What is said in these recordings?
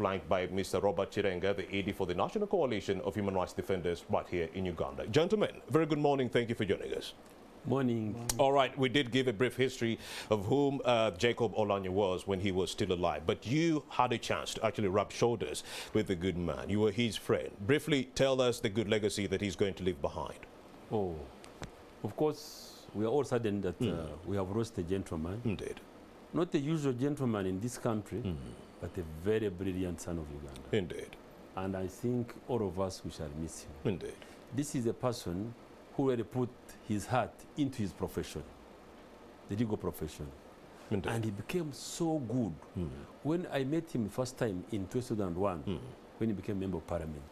flanked by Mr. Robert Chirenga, the AD for the National Coalition of Human Rights Defenders right here in Uganda. Gentlemen, very good morning. Thank you for joining us. Morning. All right, we did give a brief history of whom Jacob Oulanyah was when he was still alive, but you had a chance to actually rub shoulders with the good man. You were his friend. Briefly tell us the good legacy that he's going to leave behind. Oh, of course, we are all saddened that we have lost a gentleman. Indeed. Not the usual gentleman in this country, but a very brilliant son of Uganda. Indeed. And I think all of us, we shall miss him. Indeed. This is a person who really put his heart into his profession, the legal profession. Indeed. And he became so good. When I met him first time in 2001, when he became member of parliament,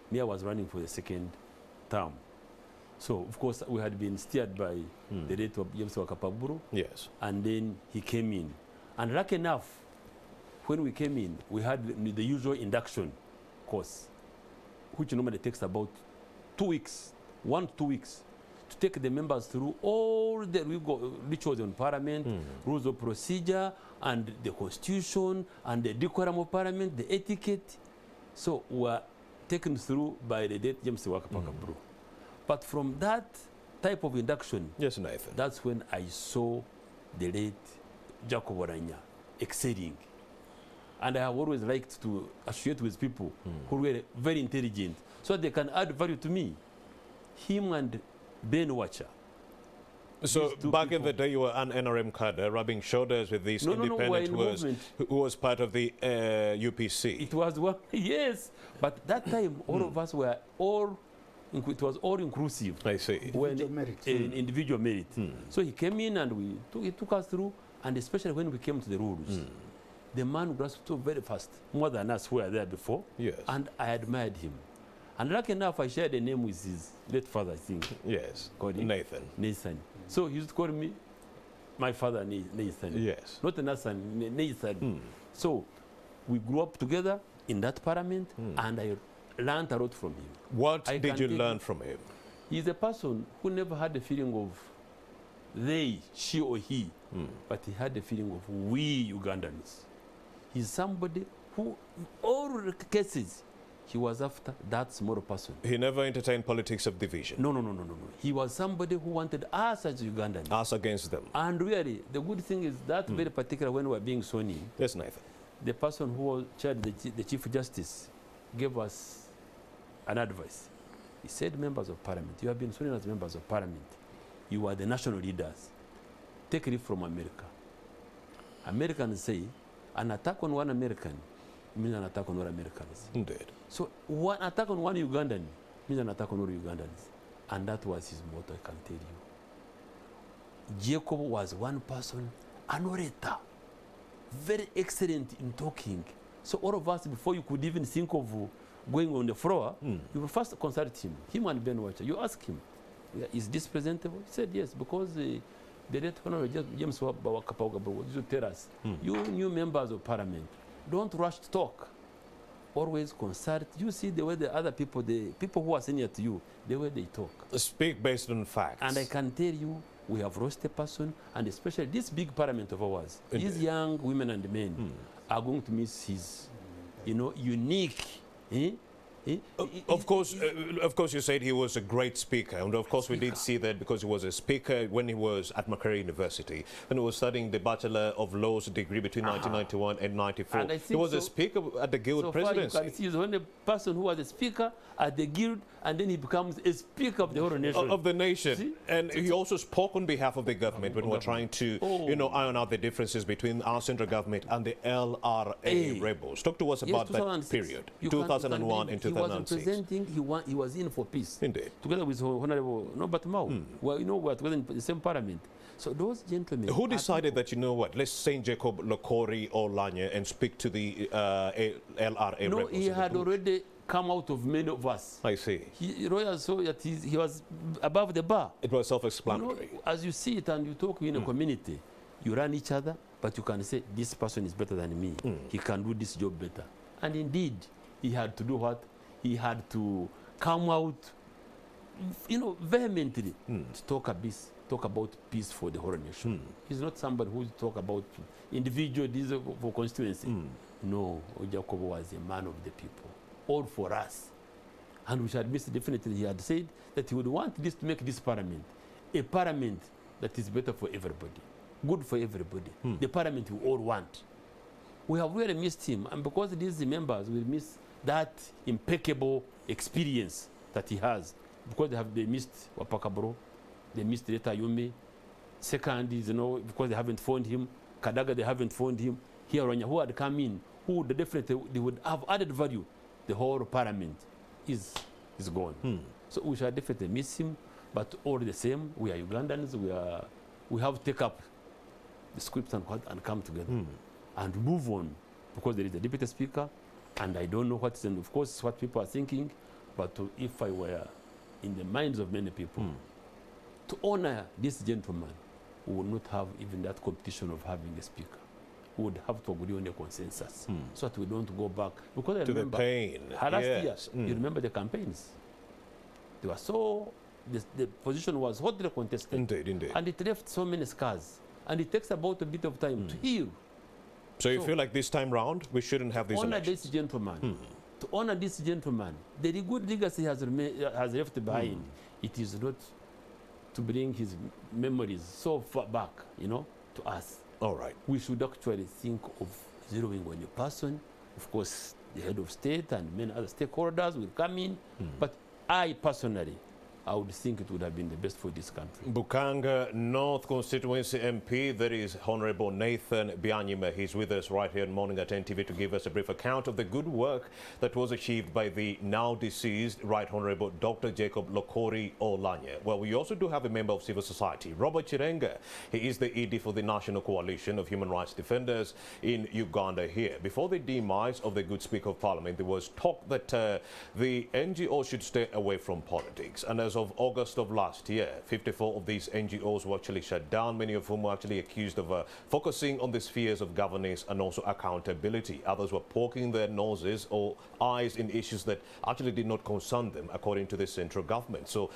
me, I was running for the second term. So, of course, we had been steered by the late of James Wakapaburo. Yes. And then he came in. And lucky enough, when we came in, we had the usual induction course, which normally takes about 2 weeks, 1 to 2 weeks, to take the members through all the rituals on parliament, rules of procedure, and the constitution, and the decorum of parliament, the etiquette. So we were taken through by the late James Wakapaburo. But from that type of induction, yes, Nathan, that's when I saw the late Jacob Oulanyah excelling. And I have always liked to associate with people who were very intelligent, so they can add value to me. Him and Ben Watcher. So back in the day, you were an NRM cadre, rubbing shoulders with this independent who was part of the UPC. It was one, yes, but that time all of us were all. It was all inclusive. I see. Individual merit. Individual merit. So he came in and he took us through, and especially when we came to the rules, the man grasped so very fast, more than us who were there before. Yes. And I admired him. And lucky enough, I shared a name with his late father, I think. Yes. Called him Nathan. Nathan. So he used to call me my father, Nathan. Yes. Not Nathan, Nathan. So we grew up together in that parliament, and I learned a lot from him. What did you learn from him? He's a person who never had the feeling of they, she or he, but he had the feeling of we Ugandans. He's somebody who, in all cases, he was after that small person. He never entertained politics of division. No. He was somebody who wanted us as Ugandans. Us against them. And really, the good thing is that very particular when we were being sworn in, yes, Nathan, the person who chaired the Chief Justice gave us an advice. He said, members of parliament, you have been sworn in as members of parliament. You are the national leaders. Take it from America. Americans say, an attack on one American means an attack on all Americans. Indeed. So one attack on one Ugandan means an attack on all Ugandans. And that was his motto, I can tell you. Jacob was one person, an orator, very excellent in talking. So all of us, before you could even think of going on the floor, you will first consult him and Ben Watcher. You ask him, is this presentable? He said yes, because the late Honorable James Wakapaburo used to tell us, you new members of parliament, don't rush to talk. Always consult. You see the way the other people, the people who are senior to you, the way they talk. Speak based on facts. And I can tell you, we have lost a person, and especially this big parliament of ours, these young women and men are going to miss his, unique. Of course, you said he was a great speaker, and of course we did see that because he was a speaker when he was at Makerere University, when he was studying the Bachelor of Laws degree between 1991 and 94. He was a speaker at the Guild presidency. You can see he's the only person who was a speaker at the Guild, and then he becomes a speaker of the whole nation. Of the nation. See? And he also spoke on behalf of the government when we were trying to, iron out the differences between our central government and the LRA rebels. Talk to us about that period, 2001 and 2006. He wasn't presenting, he was in for peace. Indeed. Together with Honorable Norbert Mao. Well, we're together in the same parliament. So those gentlemen... Who decided that, let's send Jacob Oulanyah and speak to the LRA rebels? No, he had already come out of many of us. I see. Royal saw that he was above the bar. It was self-explanatory. As you see it and you talk in a community, you run each other, but you can say, this person is better than me. He can do this job better. And indeed, he had to do what? He had to come out, vehemently to talk about peace for the whole nation. He's not somebody who talk about individual for constituency. No, Jacob was a man of the people, all for us. And we should admit definitely he had said that he would want this to make this parliament a parliament that is better for everybody, good for everybody, the parliament we all want. We have really missed him, and because these members will miss that impeccable experience that he has, because they missed Wapakabro, they missed Leta Yumi. Second is, because they haven't found him, Kadaga, they haven't found him. Here, who had come in, who would definitely, they would have added value. The whole parliament is gone. So we shall definitely miss him, but all the same, we are Ugandans, we have to take up the script and come together and move on, because there is a deputy speaker, and I don't know what's, and of course, what people are thinking, but if I were in the minds of many people, to honor this gentleman, we would not have even that competition of having a speaker. We would have to agree on a consensus so that we don't go back. Because I remember the pain. Last year, you remember the campaigns. They were so, the position was hotly contested. Indeed. And it left so many scars. And it takes about a bit of time to heal. So you feel like this time round, we shouldn't have these elections? This gentleman. To honor this gentleman, the good legacy has left behind. It is not to bring his memories so far back, to us. All right. We should actually think of zeroing on a person. Of course, the head of state and many other stakeholders will come in. But I personally, I would think it would have been the best for this country. Bukanga North Constituency MP, that is Honorable Nathan Byanyima. He's with us right here in Morning at NTV to give us a brief account of the good work that was achieved by the now deceased Right Honorable Dr. Jacob Oulanyah. Well, we also do have a member of civil society, Robert Chirenga. He is the ED for the National Coalition of Human Rights Defenders in Uganda here. Before the demise of the good Speaker of Parliament, there was talk that the NGO should stay away from politics. And as of August of last year, 54 of these NGOs were actually shut down, many of whom were actually accused of focusing on the spheres of governance and also accountability. Others were poking their noses or eyes in issues that actually did not concern them, according to the central government. So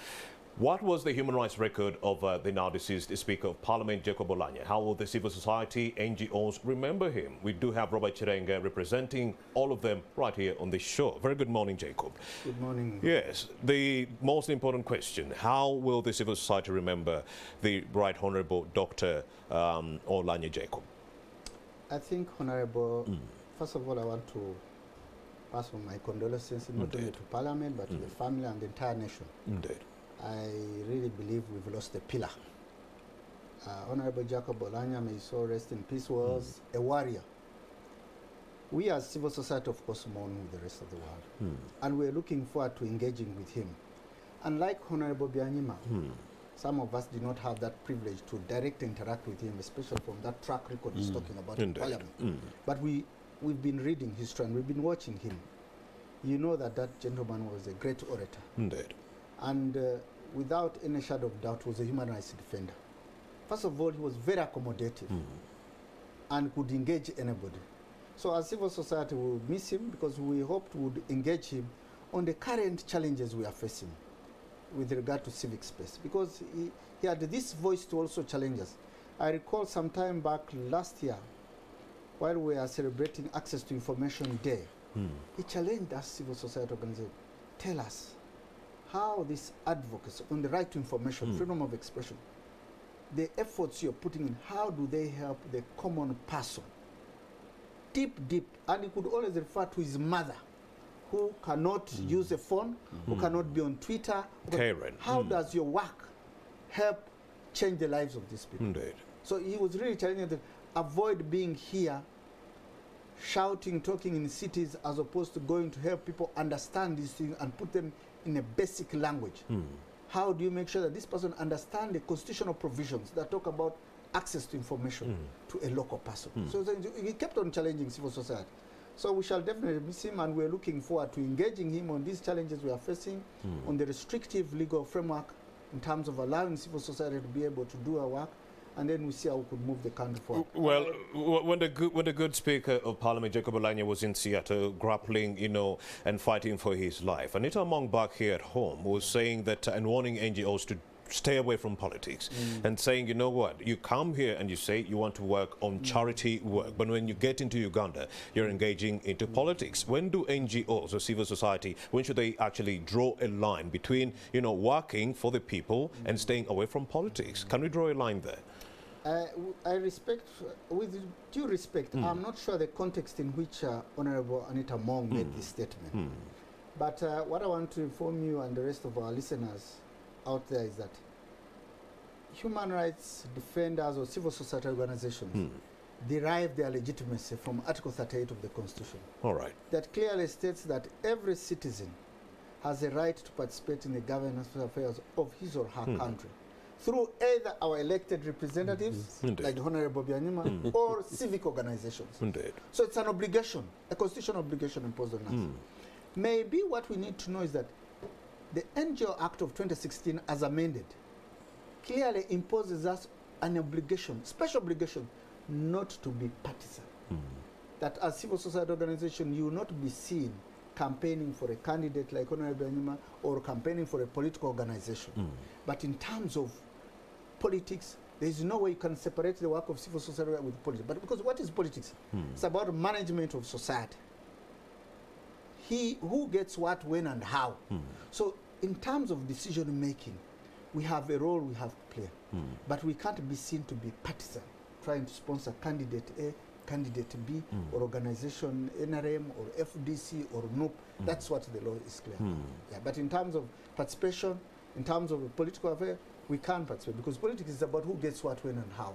what was the human rights record of the now deceased Speaker of Parliament, Jacob Oulanyah? How will the civil society, NGOs remember him? We do have Robert Chirenga representing all of them right here on this show. Very good morning, Jacob. Good morning. Yes, the most important question, how will the civil society remember the Right Honourable Dr. Oulanyah Jacob? I think, Honourable, first of all, I want to pass on my condolences not only to Parliament, but to the family and the entire nation. Indeed. I really believe we've lost a pillar. Honorable Jacob Oulanyah, may his soul rest in peace, was a warrior. We as civil society, of course, mourn with the rest of the world. And we're looking forward to engaging with him. Unlike Honorable Byanyima, some of us did not have that privilege to directly interact with him, especially from that track record he's talking about in Parliament. But we've been reading history and we've been watching him. You know that that gentleman was a great orator. Indeed. And without any shadow of doubt, was a human rights defender. First of all, he was very accommodative and could engage anybody. So as civil society, we will miss him because we hoped we would engage him on the current challenges we are facing with regard to civic space, because he had this voice to also challenge us. I recall some time back last year, while we are celebrating Access to Information Day, he challenged us, civil society organization, tell us, how this advocacy on the right to information, freedom of expression, the efforts you're putting in, how do they help the common person? Deep, and he could always refer to his mother, who cannot use a phone, who cannot be on Twitter. Karen. How does your work help change the lives of these people? Indeed. So he was really challenging them, avoid being here, shouting, talking in cities, as opposed to going to help people understand these things and put them in a basic language. How do you make sure that this person understands the constitutional provisions that talk about access to information to a local person? So he kept on challenging civil society. So we shall definitely miss him, and we're looking forward to engaging him on these challenges we are facing, on the restrictive legal framework in terms of allowing civil society to be able to do our work, and then we see how we could move the country forward. Well, when the good Speaker of Parliament, Jacob Oulanyah, was in Seattle grappling, and fighting for his life, Anita Among back here at home was saying that and warning NGOs to stay away from politics and saying, you know what, you come here and you say you want to work on charity work, but when you get into Uganda, you're engaging into politics. When do NGOs or civil society, when should they actually draw a line between, you know, working for the people and staying away from politics? Can we draw a line there? I respect, with due respect, I'm not sure the context in which Honorable Anita Mong made this statement. But what I want to inform you and the rest of our listeners out there is that human rights defenders or civil society organizations derive their legitimacy from Article 38 of the Constitution. All right. That clearly states that every citizen has a right to participate in the governance affairs of his or her country through either our elected representatives, like the Honorable Byanyima, or civic organizations. Indeed. So it's an obligation, a constitutional obligation imposed on us. Maybe what we need to know is that the NGO Act of 2016, as amended, clearly imposes us an obligation, special obligation, not to be partisan. That as civil society organization, you will not be seen campaigning for a candidate like Honorable Byanyima or campaigning for a political organization. But in terms of politics, there is no way you can separate the work of civil society with politics. But because what is politics? It's about management of society. Who gets what, when, and how. So in terms of decision making, we have a role we have to play. But we can't be seen to be partisan, trying to sponsor candidate A, candidate B, or organization NRM, or FDC, or NOP. That's what the law is clear. Yeah, but in terms of participation, in terms of a political affair, we can't participate, because politics is about who gets what, when, and how.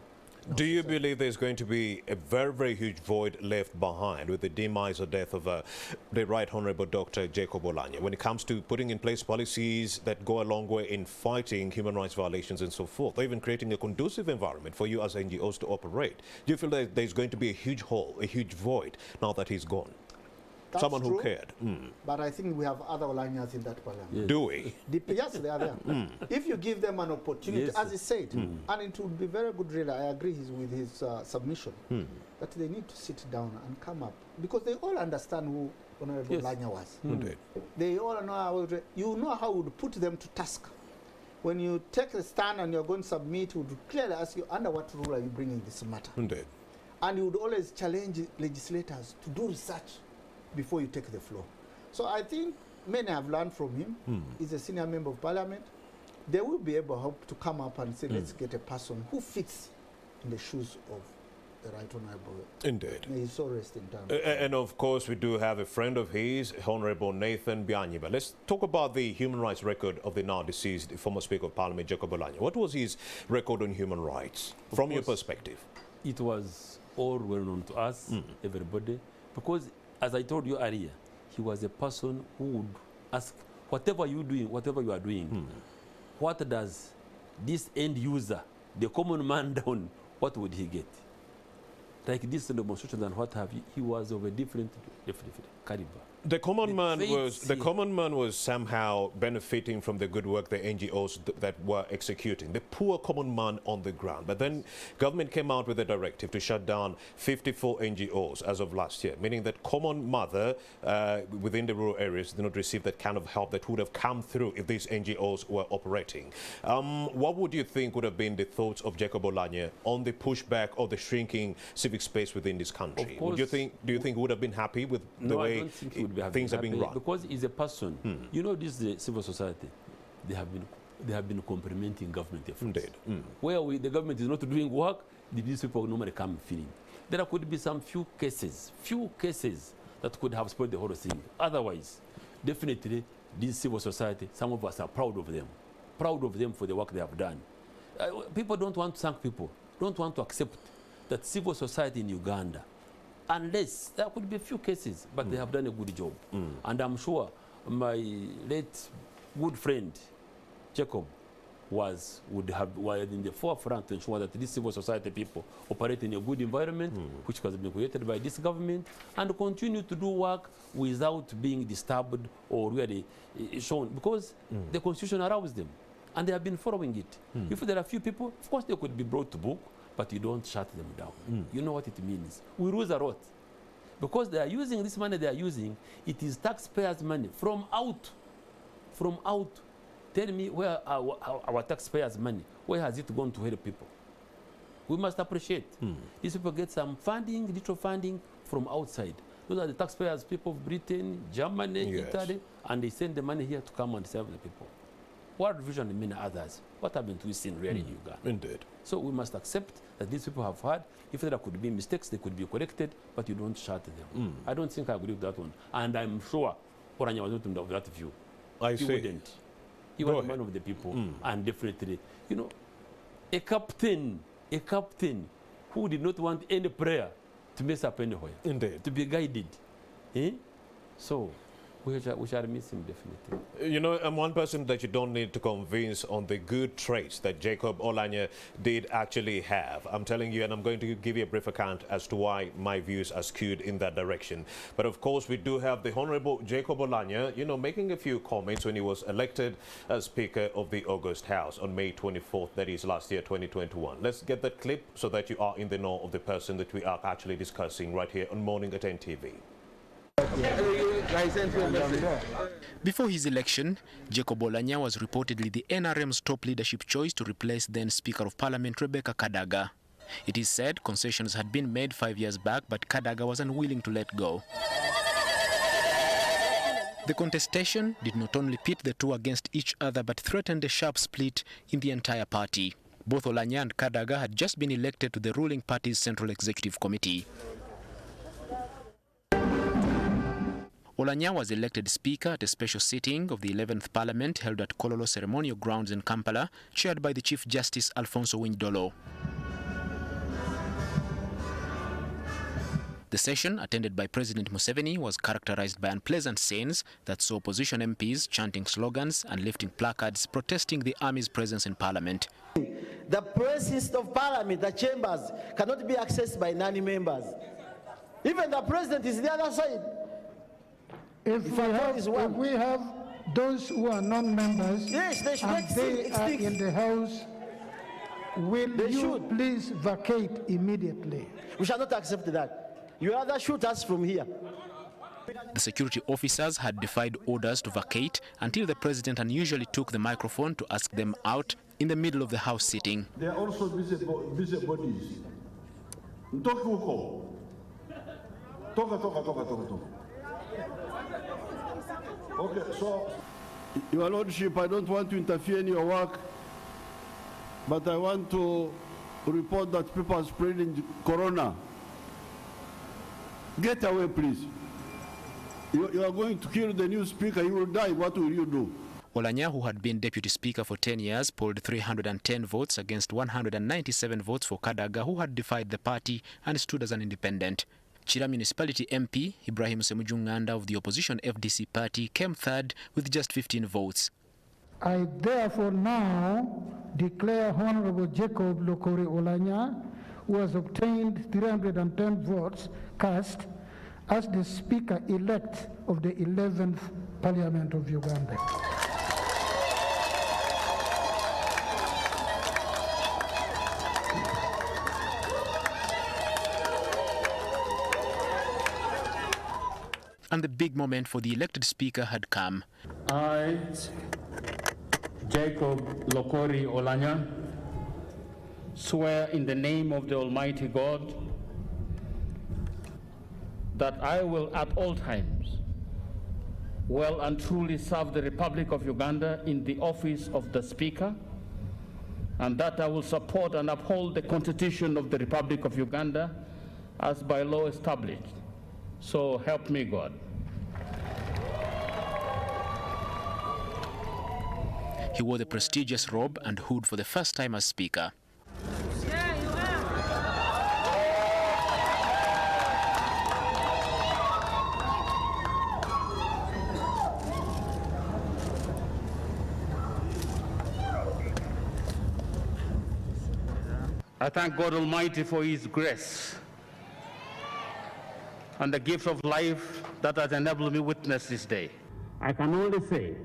Do you believe there's going to be a very, very huge void left behind with the demise or death of the Right Honorable Dr. Jacob Oulanyah when it comes to putting in place policies that go a long way in fighting human rights violations and so forth, or even creating a conducive environment for you as NGOs to operate? Do you feel that there's going to be a huge hole, a huge void now that he's gone? That's someone true, who cared. But I think we have other Oulanyahs in that parliament. Yes. Do we? Yes, they are there. If you give them an opportunity, as he said, and it would be very good, really, I agree with his submission, that they need to sit down and come up, because they all understand who Honorable Oulanyah was. They all know how, you know how would put them to task. When you take a stand and you're going to submit, would clearly ask you, under what rule are you bringing this matter? And you would always challenge legislators to do research before you take the floor. So I think many have learned from him. He's a senior member of parliament. They will be able, hope, to come up and say, let's get a person who fits in the shoes of the Right Honorable. Indeed. May his soul rest in time. And of course, we do have a friend of his, Honorable Nathan Byanyima. Let's talk about the human rights record of the now deceased former Speaker of Parliament, Jacob Oulanyah. What was his record on human rights, from your perspective? It was all well known to us, everybody, because as I told you earlier, he was a person who would ask, whatever you are doing, what does this end user, the common man down, what would he get? Like this demonstration and what have you, he was of a different caliber. The common man was somehow benefiting from the good work the NGOs that were executing. The poor common man on the ground. But then government came out with a directive to shut down 54 NGOs as of last year, meaning that common mother within the rural areas did not receive that kind of help that would have come through if these NGOs were operating. What would you think would have been the thoughts of Jacob Oulanyah on the pushback of the shrinking civic space within this country? Do you think he would have been happy with the way things are being run? Because he's a person. You know, this is civil society. They have been complementing government efforts. Indeed. Where the government is not doing work, these people normally come feeling. There could be some few cases that could have spoiled the whole thing. Otherwise, definitely, this civil society, some of us are proud of them for the work they have done. People don't want to thank people, don't want to accept that civil society in Uganda, unless there could be a few cases, but they have done a good job. And I'm sure my late good friend, Jacob, was in the forefront to ensure that these civil society people operate in a good environment, which has been created by this government, and continue to do work without being disturbed or really shown, because the Constitution allows them, and they have been following it. If there are few people, of course they could be brought to book, but you don't shut them down. You know what it means. We lose a lot. Because they are using this money they are using, it is taxpayers' money from out Tell me where our taxpayers' money, where has it gone to help people? We must appreciate. These people get some funding, little funding from outside. Those are the taxpayers, people of Britain, Germany, Italy, and they send the money here to come and serve the people. World Vision and many others. What haven't we seen really in Uganda? Indeed. So we must accept that these people have had. If there could be mistakes, they could be corrected, but you don't shut them. I don't think I agree with that one. And I'm sure Oulanyah was not of that view. He wouldn't. He was a man of the people. And definitely, you know, a captain who did not want any prayer to mess up anywhere. Indeed. To be guided. So we shall miss him definitely. You know, I'm one person that you don't need to convince on the good traits that Jacob Oulanyah did actually have. I'm telling you, and I'm going to give you a brief account as to why my views are skewed in that direction. But of course, we do have the Honorable Jacob Oulanyah, you know, making a few comments when he was elected as Speaker of the August House on May 24th, that is last year, 2021. Let's get that clip so that you are in the know of the person that we are actually discussing right here on Morning at NTV. Before his election, Jacob Oulanyah was reportedly the NRM's top leadership choice to replace then Speaker of Parliament Rebecca Kadaga. It is said concessions had been made 5 years back, but Kadaga was unwilling to let go. The contestation did not only pit the two against each other, but threatened a sharp split in the entire party. Both Oulanyah and Kadaga had just been elected to the ruling party's Central Executive Committee. Oulanyah was elected Speaker at a special sitting of the 11th Parliament held at Kololo Ceremonial Grounds in Kampala, chaired by the Chief Justice Alfonso Windolo. The session, attended by President Museveni, was characterized by unpleasant scenes that saw opposition MPs chanting slogans and lifting placards protesting the army's presence in Parliament. The presence of Parliament, the chambers, cannot be accessed by non-members. Even the President is the other side. If we have those who are non-members, yes, they should and they are in the House, will you please vacate immediately? We shall not accept that. You rather shoot us from here. The security officers had defied orders to vacate until the president unusually took the microphone to ask them out in the middle of the House sitting. They are also busybodies. Okay, so, Your Lordship, I don't want to interfere in your work, but I want to report that people are spreading corona. Get away, please. You are going to kill the new speaker. He will die. What will you do? Oulanyah, who had been deputy speaker for 10 years, polled 310 votes against 197 votes for Kadaga, who had defied the party and stood as an independent. Chira Municipality MP Ibrahim Semujunganda of the opposition FDC party came third with just 15 votes. I therefore now declare Honorable Jacob Lokori Oulanyah, who has obtained 310 votes cast, as the Speaker-elect of the 11th Parliament of Uganda. And the big moment for the elected speaker had come. I, Jacob Lokori Oulanyah, swear in the name of the Almighty God that I will at all times well and truly serve the Republic of Uganda in the office of the Speaker, and that I will support and uphold the Constitution of the Republic of Uganda as by law established. So help me God. He wore the prestigious robe and hood for the first time as Speaker. I thank God Almighty for His grace and the gift of life that has enabled me to witness this day. I can only say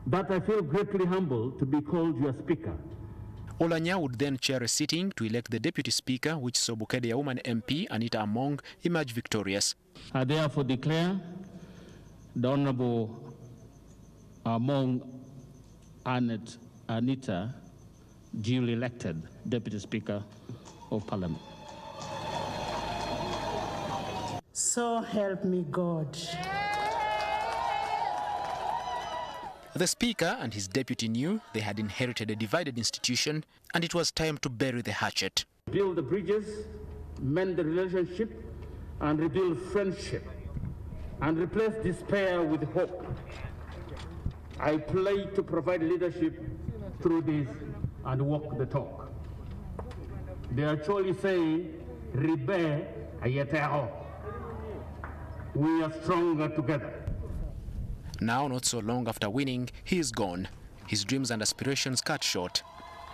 that I feel greatly humbled to be called your Speaker. Oulanyah would then chair a sitting to elect the Deputy Speaker, which saw Bukedea woman MP Anita Among emerge victorious. I therefore declare the Honorable among Anita, duly elected Deputy Speaker of Parliament. So help me God. The Speaker and his deputy knew they had inherited a divided institution, and it was time to bury the hatchet. Build the bridges, mend the relationship, and rebuild friendship, and replace despair with hope. I pledge to provide leadership through this and walk the talk. They actually say, Ribe ayeteo. We are stronger together. Now, not so long after winning, he is gone. His dreams and aspirations cut short.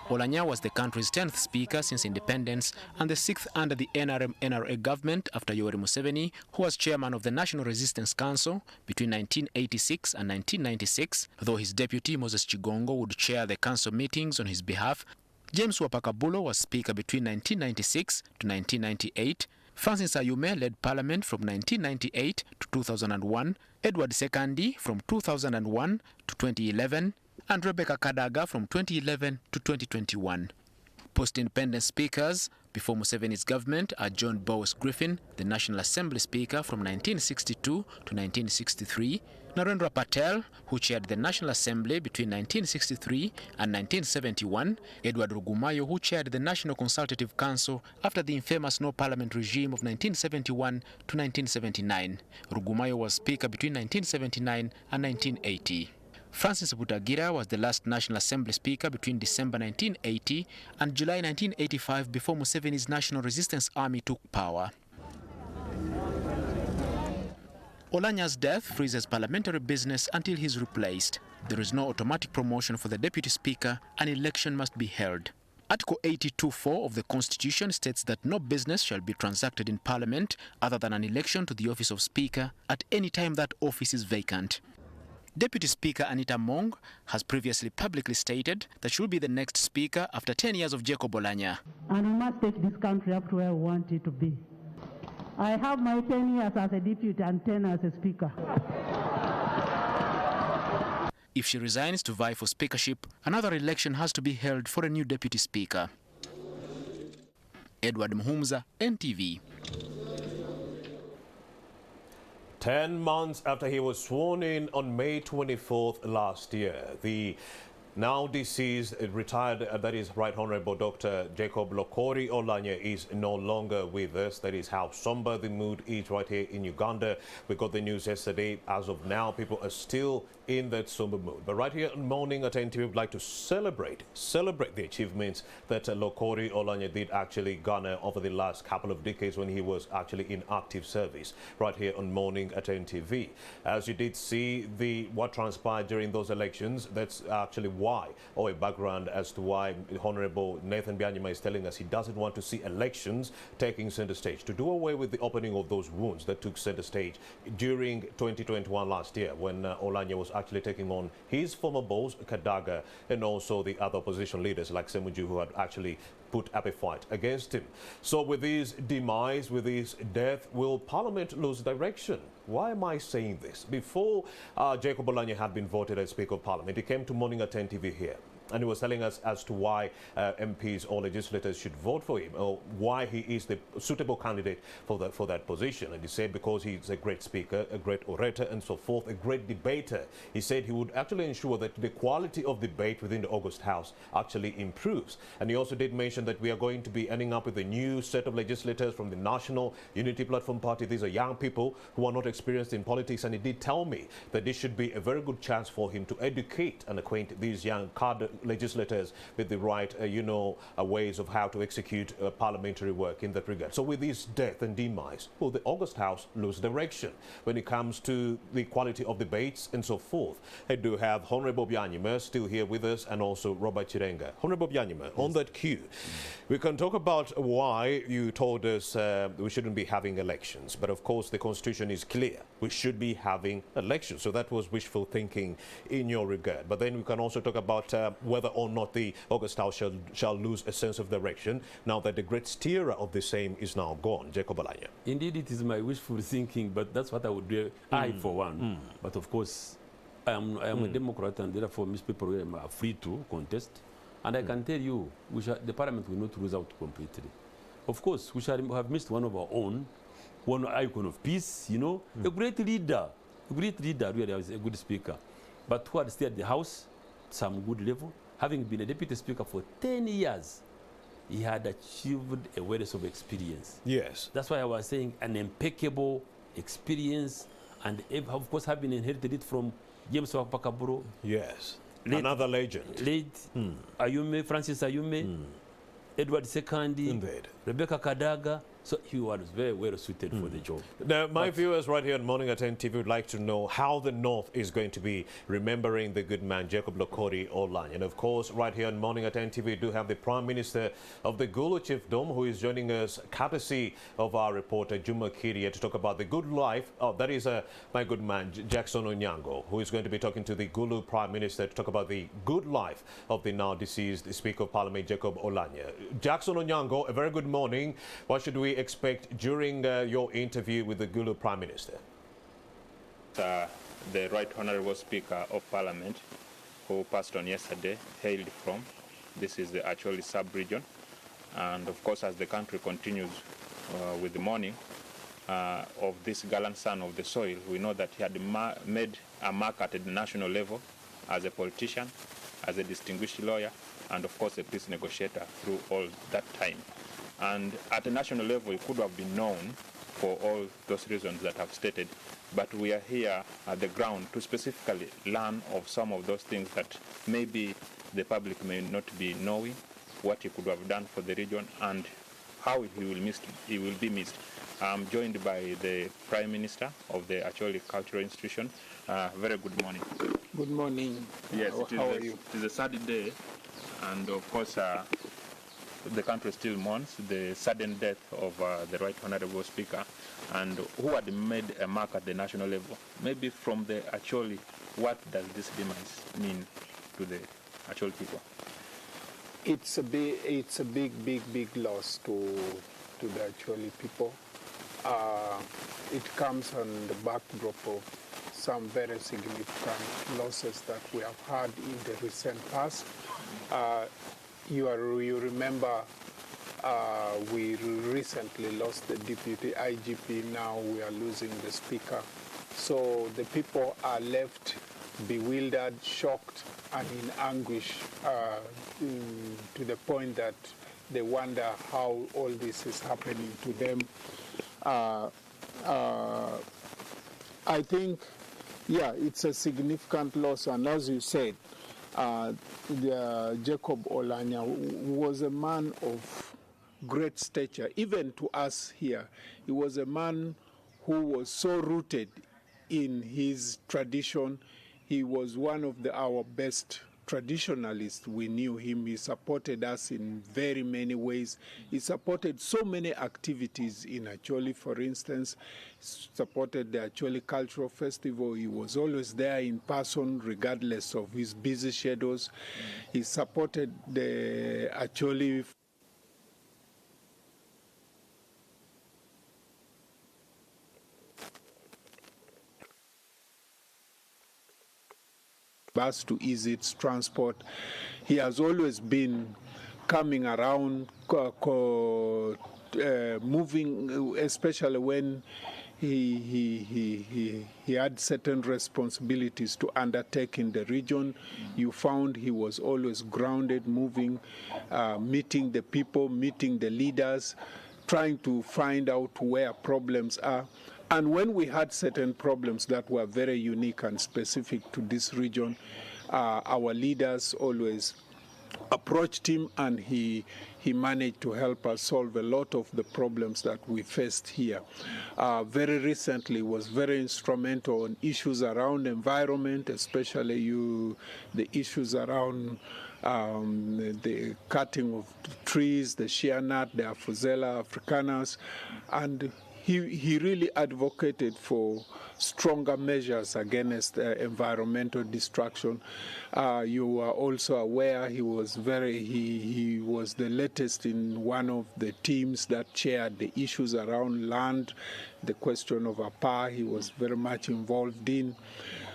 Oulanyah was the country's 10th speaker since independence and the 6th under the NRM-NRA government after Yoweri Museveni, who was chairman of the National Resistance Council between 1986 and 1996. Though his deputy, Moses Chigongo, would chair the council meetings on his behalf, James Wapakabulo was speaker between 1996 to 1998. Francis Ayume led parliament from 1998 to 2001, Edward Sekandi from 2001 to 2011, and Rebecca Kadaga from 2011 to 2021. Post-independent speakers before Museveni's government are John Bowes Griffin, the National Assembly Speaker from 1962 to 1963, Narendra Patel, who chaired the National Assembly between 1963 and 1971, Edward Rugumayo, who chaired the National Consultative Council after the infamous no-parliament regime of 1971 to 1979. Rugumayo was Speaker between 1979 and 1980. Francis Butagira was the last National Assembly Speaker between December 1980 and July 1985 before Museveni's National Resistance Army took power. Oulanyah's death freezes parliamentary business until he is replaced. There is no automatic promotion for the Deputy Speaker. An election must be held. Article 82(4) of the Constitution states that no business shall be transacted in Parliament other than an election to the office of Speaker at any time that office is vacant. Deputy Speaker Anita Mong has previously publicly stated that she will be the next Speaker after 10 years of Jacob Oulanyah. And we must take this country up to where we want it to be. I have my 10 years as a deputy and 10 as a speaker. If she resigns to vie for speakership, another election has to be held for a new deputy speaker. Edward Muhumza, NTV. 10 months after he was sworn in on May 24th last year, the now deceased, retired, that is Right Honorable Dr. Jacob Oulanyah is no longer with us. That is how somber the mood is right here in Uganda. We got the news yesterday. As of now, people are still in that somber mood. But right here in Morning at NTV, we'd like to celebrate the achievements that Oulanyah did actually garner over the last couple of decades when he was actually in active service. Right here on Morning at NTV. As you did see what transpired during those elections, that's actually why, or a background as to why Honorable Nathan Byanyima is telling us he doesn't want to see elections taking center stage, to do away with the opening of those wounds that took center stage during 2021 last year when Oulanyah was actually taking on his former boss, Kadaga, and also the other opposition leaders like Semuju, who had actually put up a fight against him. So with his demise, with his death, will Parliament lose direction? Why am I saying this? Before Jacob Oulanyah had been voted as Speaker of Parliament, he came to Morning at NTV here, and he was telling us as to why MPs or legislators should vote for him, or why he is the suitable candidate for that position. And he said because he's a great speaker, a great orator, and so forth, a great debater. He said he would actually ensure that the quality of debate within the August House actually improves. And he also did mention that we are going to be ending up with a new set of legislators from the National Unity Platform Party. These are young people who are not experienced in politics, and he did tell me that this should be a very good chance for him to educate and acquaint these young cadre legislators with the right, ways of how to execute parliamentary work in that regard. So with his death and demise, will the August House lose direction when it comes to the quality of debates and so forth? I do have Honorable Byanyima still here with us, and also Robert Chirenga. Honorable Byanyima, on that cue, we can talk about why you told us we shouldn't be having elections, but of course the Constitution is clear. We should be having elections. So that was wishful thinking in your regard. But then we can also talk about whether or not the August House shall lose a sense of direction now that the great steerer of the same is now gone, Jacob Oulanyah. Indeed, it is my wishful thinking, but that's what I would do, I for one. But of course, I am a Democrat, and therefore, Mr. people are free to contest. And I can tell you, the Parliament will not lose out completely. Of course, we shall have missed one of our own, one icon of peace, you know, a great leader, really, was a good speaker, but who had stayed at the House, some good level, having been a deputy speaker for 10 years. He had achieved a wealth of experience. Yes. That's why I was saying an impeccable experience, and of course having inherited it from James Wapakaburo. Yes. Another legend. Late Ayume, Francis Ayume, Edward II, Indeed. Rebecca Kadaga. So he was very well suited for the job. Now, my viewers right here on Morning at NTV would like to know how the North is going to be remembering the good man, Jacob Oulanyah. And of course, right here on Morning at NTV, we do have the Prime Minister of the Gulu Chiefdom, who is joining us courtesy of our reporter, Juma Kiria, to talk about the good life. Oh, that is my good man, Jackson Onyango, who is going to be talking to the Gulu Prime Minister to talk about the good life of the now deceased Speaker of Parliament, Jacob Oulanyah. Jackson Onyango, a very good morning. What should we expect during your interview with the Gulu Prime Minister? The Right Honourable Speaker of Parliament, who passed on yesterday, hailed from. This is the actually sub-region. And of course, as the country continues with the mourning of this gallant son of the soil, we know that he had made a mark at the national level as a politician, as a distinguished lawyer, and of course a peace negotiator through all that time. And at a national level, it could have been known for all those reasons that I've stated, but we are here at the ground to specifically learn of some of those things that maybe the public may not be knowing, what he could have done for the region and how he will be missed. I'm joined by the Prime Minister of the actually cultural institution. Very good morning. Good morning. Yes, how are you? It is a sad day, and of course, the country still mourns the sudden death of the Right Honourable Speaker, and who had made a mark at the national level. Maybe from the actually, what does this demise mean to the actual people? It's a big loss to the actually people. It comes on the backdrop of some very significant losses that we have had in the recent past. You remember we recently lost the deputy IGP. Now we are losing the speaker. So the people are left bewildered, shocked, and in anguish to the point that they wonder how all this is happening to them. I think, yeah, it's a significant loss, and as you said, Jacob Oulanyah was a man of great stature, even to us here. He was a man who was so rooted in his tradition. He was one of our best traditionalists. We knew him. He supported us in very many ways. He supported so many activities in Acholi, for instance. Supported the Acholi Cultural Festival. He was always there in person, regardless of his busy schedules. He supported the Acholi bus to ease its transport. He has always been coming around, moving, especially when he had certain responsibilities to undertake in the region. You found he was always grounded, moving, meeting the people, meeting the leaders, trying to find out where problems are. And when we had certain problems that were very unique and specific to this region, our leaders always approached him, and he managed to help us solve a lot of the problems that we faced here. Very recently was very instrumental on issues around environment, especially the issues around the cutting of trees, the shea nut, the Afuzella africanus, and he really advocated for stronger measures against environmental destruction. You are also aware he was the latest in one of the teams that chaired the issues around land, the question of APA. He was very much involved in.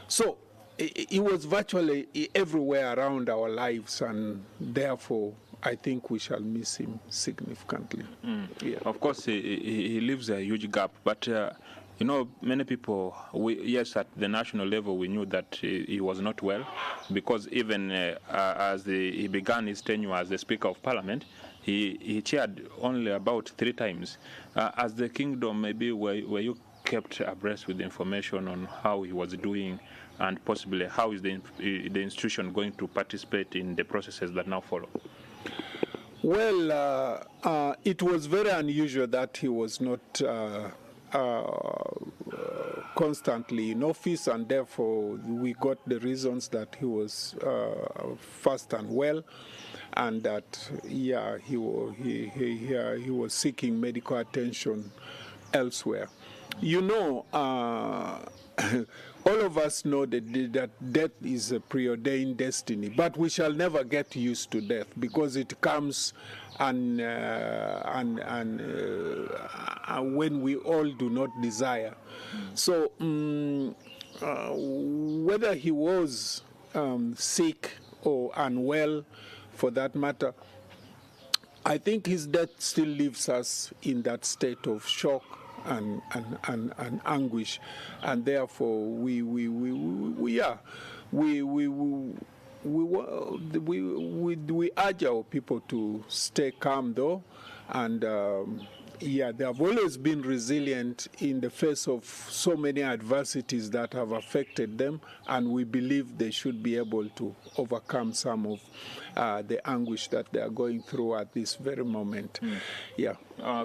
So it was virtually everywhere around our lives, and therefore I think we shall miss him significantly. Yeah. Of course, he leaves a huge gap, but you know, many people, yes, at the national level, we knew that he was not well, because even as he began his tenure as the Speaker of Parliament, he chaired only about 3 times. As the kingdom, maybe were you kept abreast with the information on how he was doing, and possibly how is the institution going to participate in the processes that now follow? Well, it was very unusual that he was not constantly in office, and therefore we got the reasons that he was fast and well, and that he was seeking medical attention elsewhere. You know, all of us know that death is a preordained destiny, but we shall never get used to death, because it comes and when we all do not desire. So whether he was sick or unwell, for that matter, I think his death still leaves us in that state of shock and anguish, and therefore we urge our people to stay calm, though, and yeah, they have always been resilient in the face of so many adversities that have affected them, and we believe they should be able to overcome some of the anguish that they are going through at this very moment. Yeah.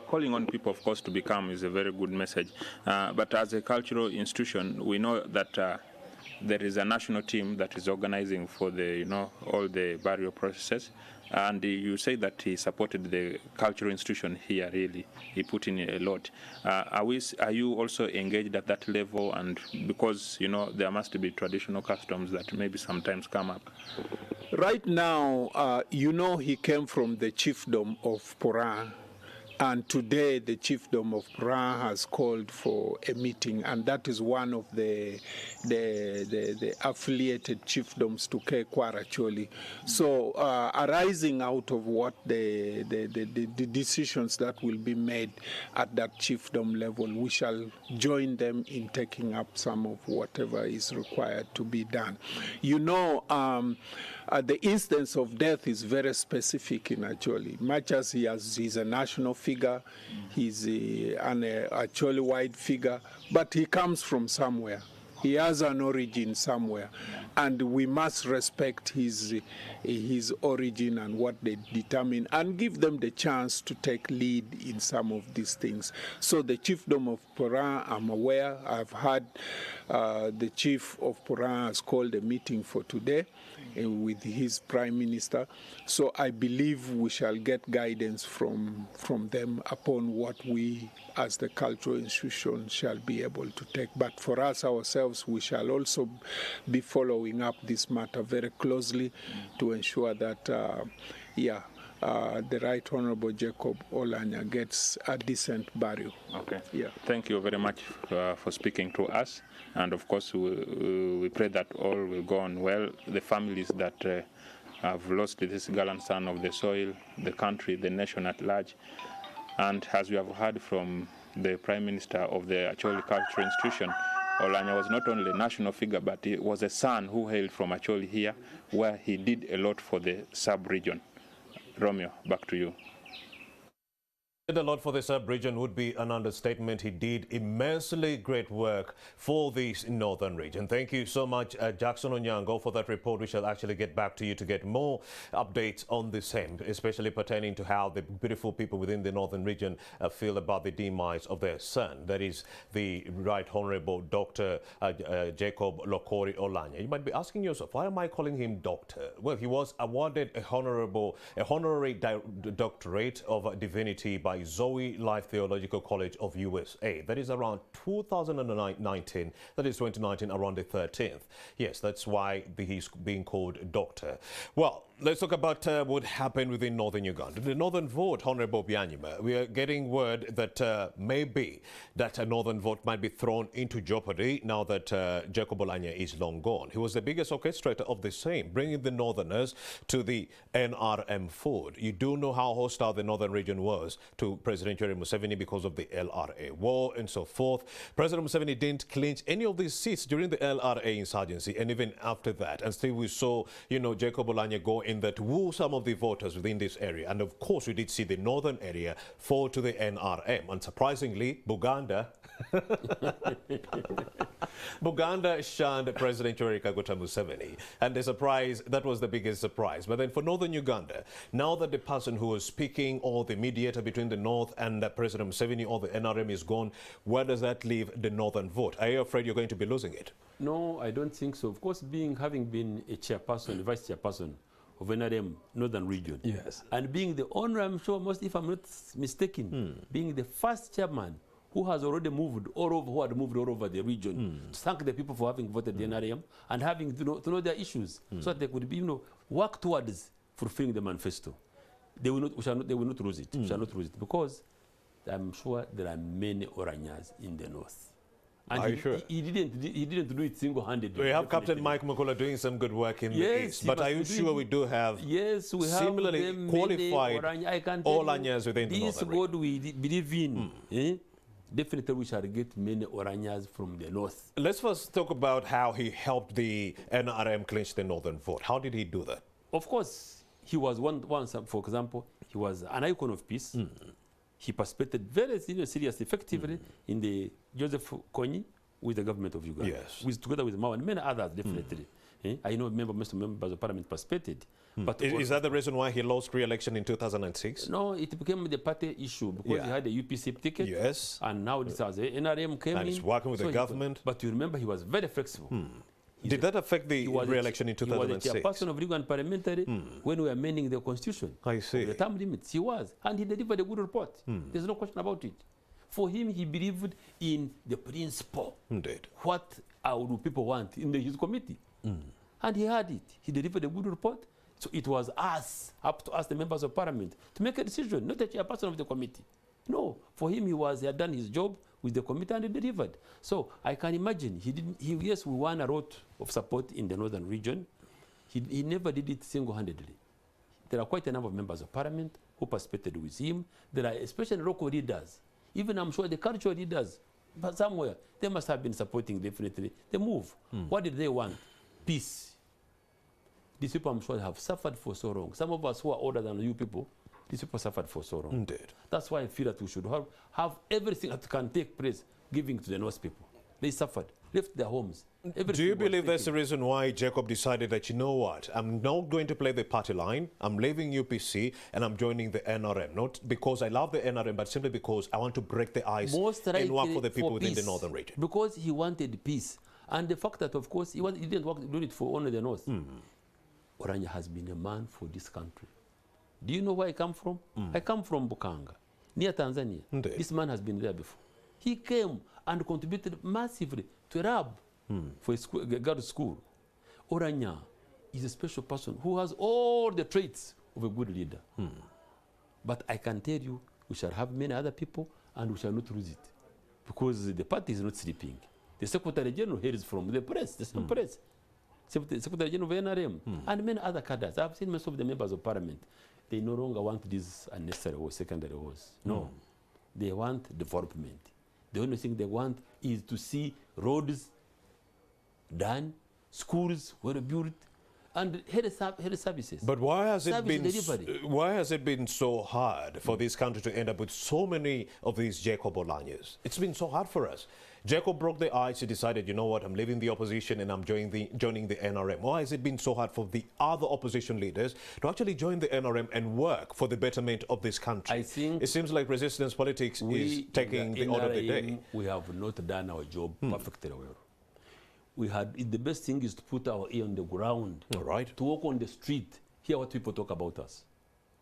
Calling on people, of course, to be calm is a very good message. But as a cultural institution, we know that there is a national team that is organizing for the, all the burial processes. And you say that he supported the cultural institution here, really. He put in a lot. Are you also engaged at that level? And because, there must be traditional customs that maybe sometimes come up. Right now, he came from the chiefdom of Porang. And today, the chiefdom of Porang has called for a meeting, and that is one of the affiliated chiefdoms to Kekwar, actually. So, arising out of what the decisions that will be made at that chiefdom level, we shall join them in taking up some of whatever is required to be done. The instance of death is very specific in Acholi. Much as he's a national figure, he's an Acholi wide figure, but he comes from somewhere. He has an origin somewhere, and we must respect his origin and what they determine, and give them the chance to take lead in some of these things. So the chiefdom of Porang, I'm aware, I've heard the chief of Porang has called a meeting for today with his prime minister. So I believe we shall get guidance from them upon what we as the cultural institution shall be able to take. But for us ourselves, we shall also be following up this matter very closely to ensure that the Right Honorable Jacob Oulanyah gets a decent burial. Okay. Yeah. Thank you very much for speaking to us. And of course, we pray that all will go on well. The families that have lost this gallant son of the soil, the country, the nation at large. And as we have heard from the Prime Minister of the Acholi Cultural Institution, Oulanyah was not only a national figure, but he was a son who hailed from Acholi here, where he did a lot for the sub-region. Romeo, back to you. Did a lot for the sub-region would be an understatement. He did immensely great work for this northern region. Thank you so much, Jackson Onyango, for that report. We shall actually get back to you to get more updates on the same, especially pertaining to how the beautiful people within the northern region feel about the demise of their son. That is the Right Honorable Dr. Jacob Oulanyah. You might be asking yourself, why am I calling him doctor? Well, he was awarded a honorary doctorate of divinity by Zoe Life Theological College of USA. That is around 2019, that is 2019, around the 13th. Yes, that's why he's being called doctor. Well, Let's talk about what happened within northern Uganda. The northern vote, Honorable Byanyima, we are getting word that maybe that a northern vote might be thrown into jeopardy now that Jacob Oulanyah is long gone. He was the biggest orchestrator of the same, bringing the northerners to the NRM fold. You do know how hostile the northern region was to President Yoweri Museveni because of the LRA war and so forth. President Museveni didn't clinch any of these seats during the LRA insurgency and even after that. And still we saw, you know, Jacob Oulanyah go in there to woo some of the voters within this area. And of course, we did see the northern area fall to the NRM. And surprisingly, Buganda shunned President Yoweri Museveni. And the surprise, that was the biggest surprise. But then for northern Uganda, now that the person who was speaking or the mediator between the north and President Museveni or the NRM is gone, where does that leave the northern vote? Are you afraid you're going to be losing it? No, I don't think so. Of course, having been a chairperson, a vice chairperson of NRM Northern Region, yes, and being the owner, I'm sure, if I'm not mistaken, being the first chairman who has already moved all over the region, to thank the people for having voted the NRM and having to know their issues, so that they could be, work towards fulfilling the manifesto. They will not lose it. We shall not lose it, because I'm sure there are many Oulanyahs in the north. And Are you sure? He didn't do it single-handedly. We have Captain Mike Makula doing some good work in the east, but are you sure we do have similarly qualified Oulanyahs within the northern region? This God we believe in, definitely we shall get many Oulanyahs from the north. Let's first talk about how he helped the NRM clinch the northern vote. How did he do that? Of course, he was for example, he was an icon of peace. He participated very seriously, effectively in the Joseph Kony with the government of Uganda, together with Mao and many others, definitely. I know most members of parliament participated. But is that the reason why he lost re-election in 2006? No, it became the party issue because he had a UPC ticket. Yes. And now this has NRM came in. And he's working with the government. But you remember he was very flexible. Did that affect the re-election in 2006? He was a chairperson of Ugandan parliamentary when we were amending the constitution. I see. The term limits, he was. And he delivered a good report. There's no question about it. For him, he believed in the principle. Indeed. What do people want in his committee? And he had it. He delivered a good report. So it was up to us, the members of parliament, to make a decision, not the chairperson of the committee. No, for him, he had done his job with the committee and he delivered. So I can imagine, yes, we won a lot of support in the northern region. He never did it single-handedly. There are quite a number of members of parliament who participated with him. There are especially local leaders. Even I'm sure the cultural leaders, but somewhere, they must have been supporting definitely the move. What did they want? Peace. These people, I'm sure, have suffered for so long. Some of us who are older than you people, these people suffered for so long. Indeed. That's why I feel that we should have everything that can take place giving to the North people. They suffered, left their homes. Do you believe that's the reason why Jacob decided that, you know what, I'm not going to play the party line, I'm leaving UPC and I'm joining the NRM? Not because I love the NRM, but simply because I want to break the ice and work for the people within the northern region. Because he wanted peace. And the fact that, of course, he didn't do it for only the north. Oulanyah has been a man for this country. Do you know where I come from? I come from Bukanga, near Tanzania. Indeed. This man has been there before. He came and contributed massively to RAB for a girls' school. Oulanyah is a special person who has all the traits of a good leader. But I can tell you, we shall have many other people and we shall not lose it. Because the party is not sleeping. The Secretary General hails from the press, the same press. Secretary General of NRM, and many other cadres. I've seen most of the members of parliament. They no longer want these unnecessary wars, secondary wars. No. They want development. The only thing they want is to see roads done, schools well built, and health services. But why has it been so hard for this country to end up with so many of these Jacob Oulanyahs? It's been so hard for us. Jacob broke the ice. He decided, you know what, I'm leaving the opposition and I'm joining the NRM. Why has it been so hard for the other opposition leaders to actually join the NRM and work for the betterment of this country? I think it seems like resistance politics is taking the order of the day. We have not done our job perfectly well. The best thing is to put our ear on the ground. All right. To walk on the street, hear what people talk about us.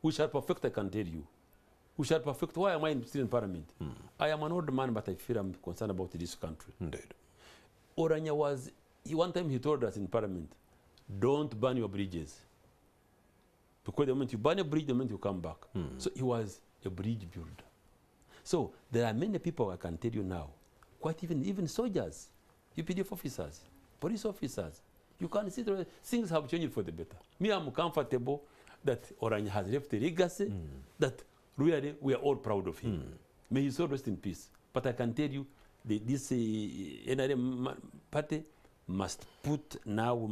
We shall perfect, I can tell you. We shall perfect. Why am I still in parliament? I am an old man, but I feel I'm concerned about this country. Indeed. Oulanyah one time he told us in parliament, don't burn your bridges. Because the moment you burn a bridge, the moment you come back. So he was a bridge builder. So there are many people I can tell you now, quite even soldiers, UPDF officers, police officers. You can see things have changed for the better. Me, I'm comfortable that Oulanyah has left a legacy that really we are all proud of him. May his soul rest in peace. But I can tell you, this NRM party must put now,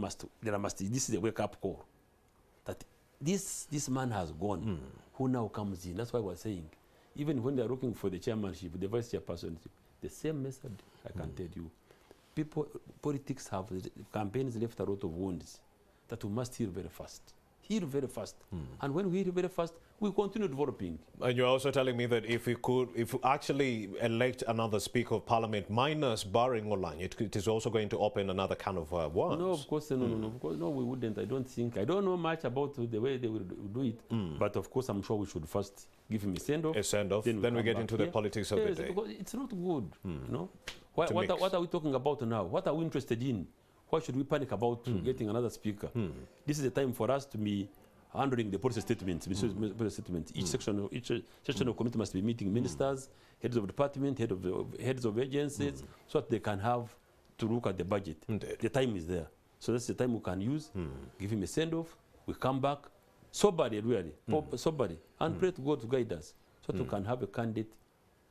this is a wake-up call. That this man has gone, who now comes in. That's why we're saying, even when they're looking for the chairmanship, the vice chairperson, the same method, I can tell you. Politics have, campaigns left a lot of wounds that we must heal very fast. Heal very fast. And when we heal very fast, we continue developing. And you're also telling me that if we actually elect another Speaker of Parliament, minus barring Oulanyah, it is also going to open another kind of worms. No, of course, no, of course, no, we wouldn't. I don't know much about the way they will do it. But of course, I'm sure we should first give him a send-off. A send-off. Then we get into the politics of the day. Because it's not good, you know. What are we talking about now? What are we interested in? Why should we panic about getting another speaker? This is the time for us to be handling the policy statements. Each section of committee must be meeting ministers, heads of department, heads of agencies, so that they can have to look at the budget. The time is there. So that's the time we can use. Give him a send-off. We come back soberly, really, soberly, and pray to God to guide us, so that we can have a candidate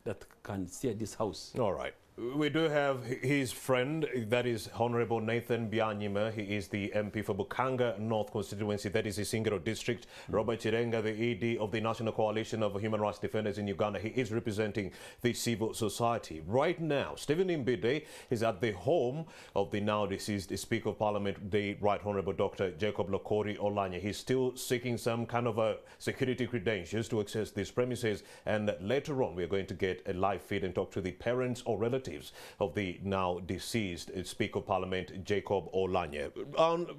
that can steer this house. All right. We do have his friend, that is Honorable Nathan Byanyima. He is the MP for Bukanga North constituency, that is Isingiro district. Robert Chirenga, the ED of the National Coalition of Human Rights Defenders in Uganda. He is representing the civil society. Right now, Stephen Mbide is at the home of the now deceased Speaker of Parliament, the Right Honorable Dr. Jacob Oulanyah. He's still seeking some kind of security credentials to access these premises, and later on we're going to get a live feed and talk to the parents or relatives of the now deceased Speaker of Parliament, Jacob Oulanyah.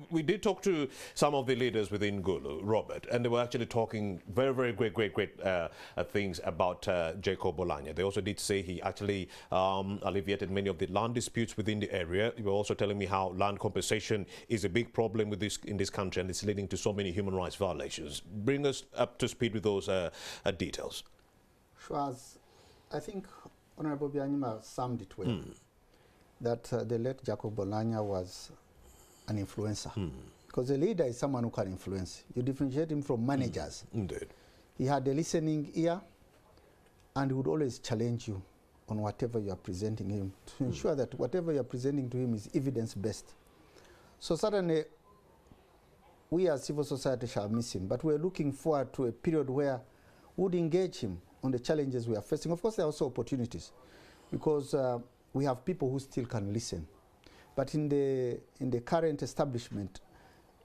We did talk to some of the leaders within Gulu, Robert, and they were actually talking very great things about Jacob Oulanyah. They also did say he actually alleviated many of the land disputes within the area. You were also telling me how land compensation is a big problem with in this country, and it's leading to so many human rights violations. Bring us up to speed with those details. Sure. I think Honorable Byanyima summed it well, that the late Jacob Oulanyah was an influencer. Because a leader is someone who can influence. You differentiate him from managers. Indeed. He had a listening ear, and he would always challenge you on whatever you are presenting him to ensure that whatever you are presenting to him is evidence-based. So certainly, we as civil society shall miss him, but we're looking forward to a period where we would engage him on the challenges we are facing. Of course, there are also opportunities, because we have people who still can listen. But in the current establishment,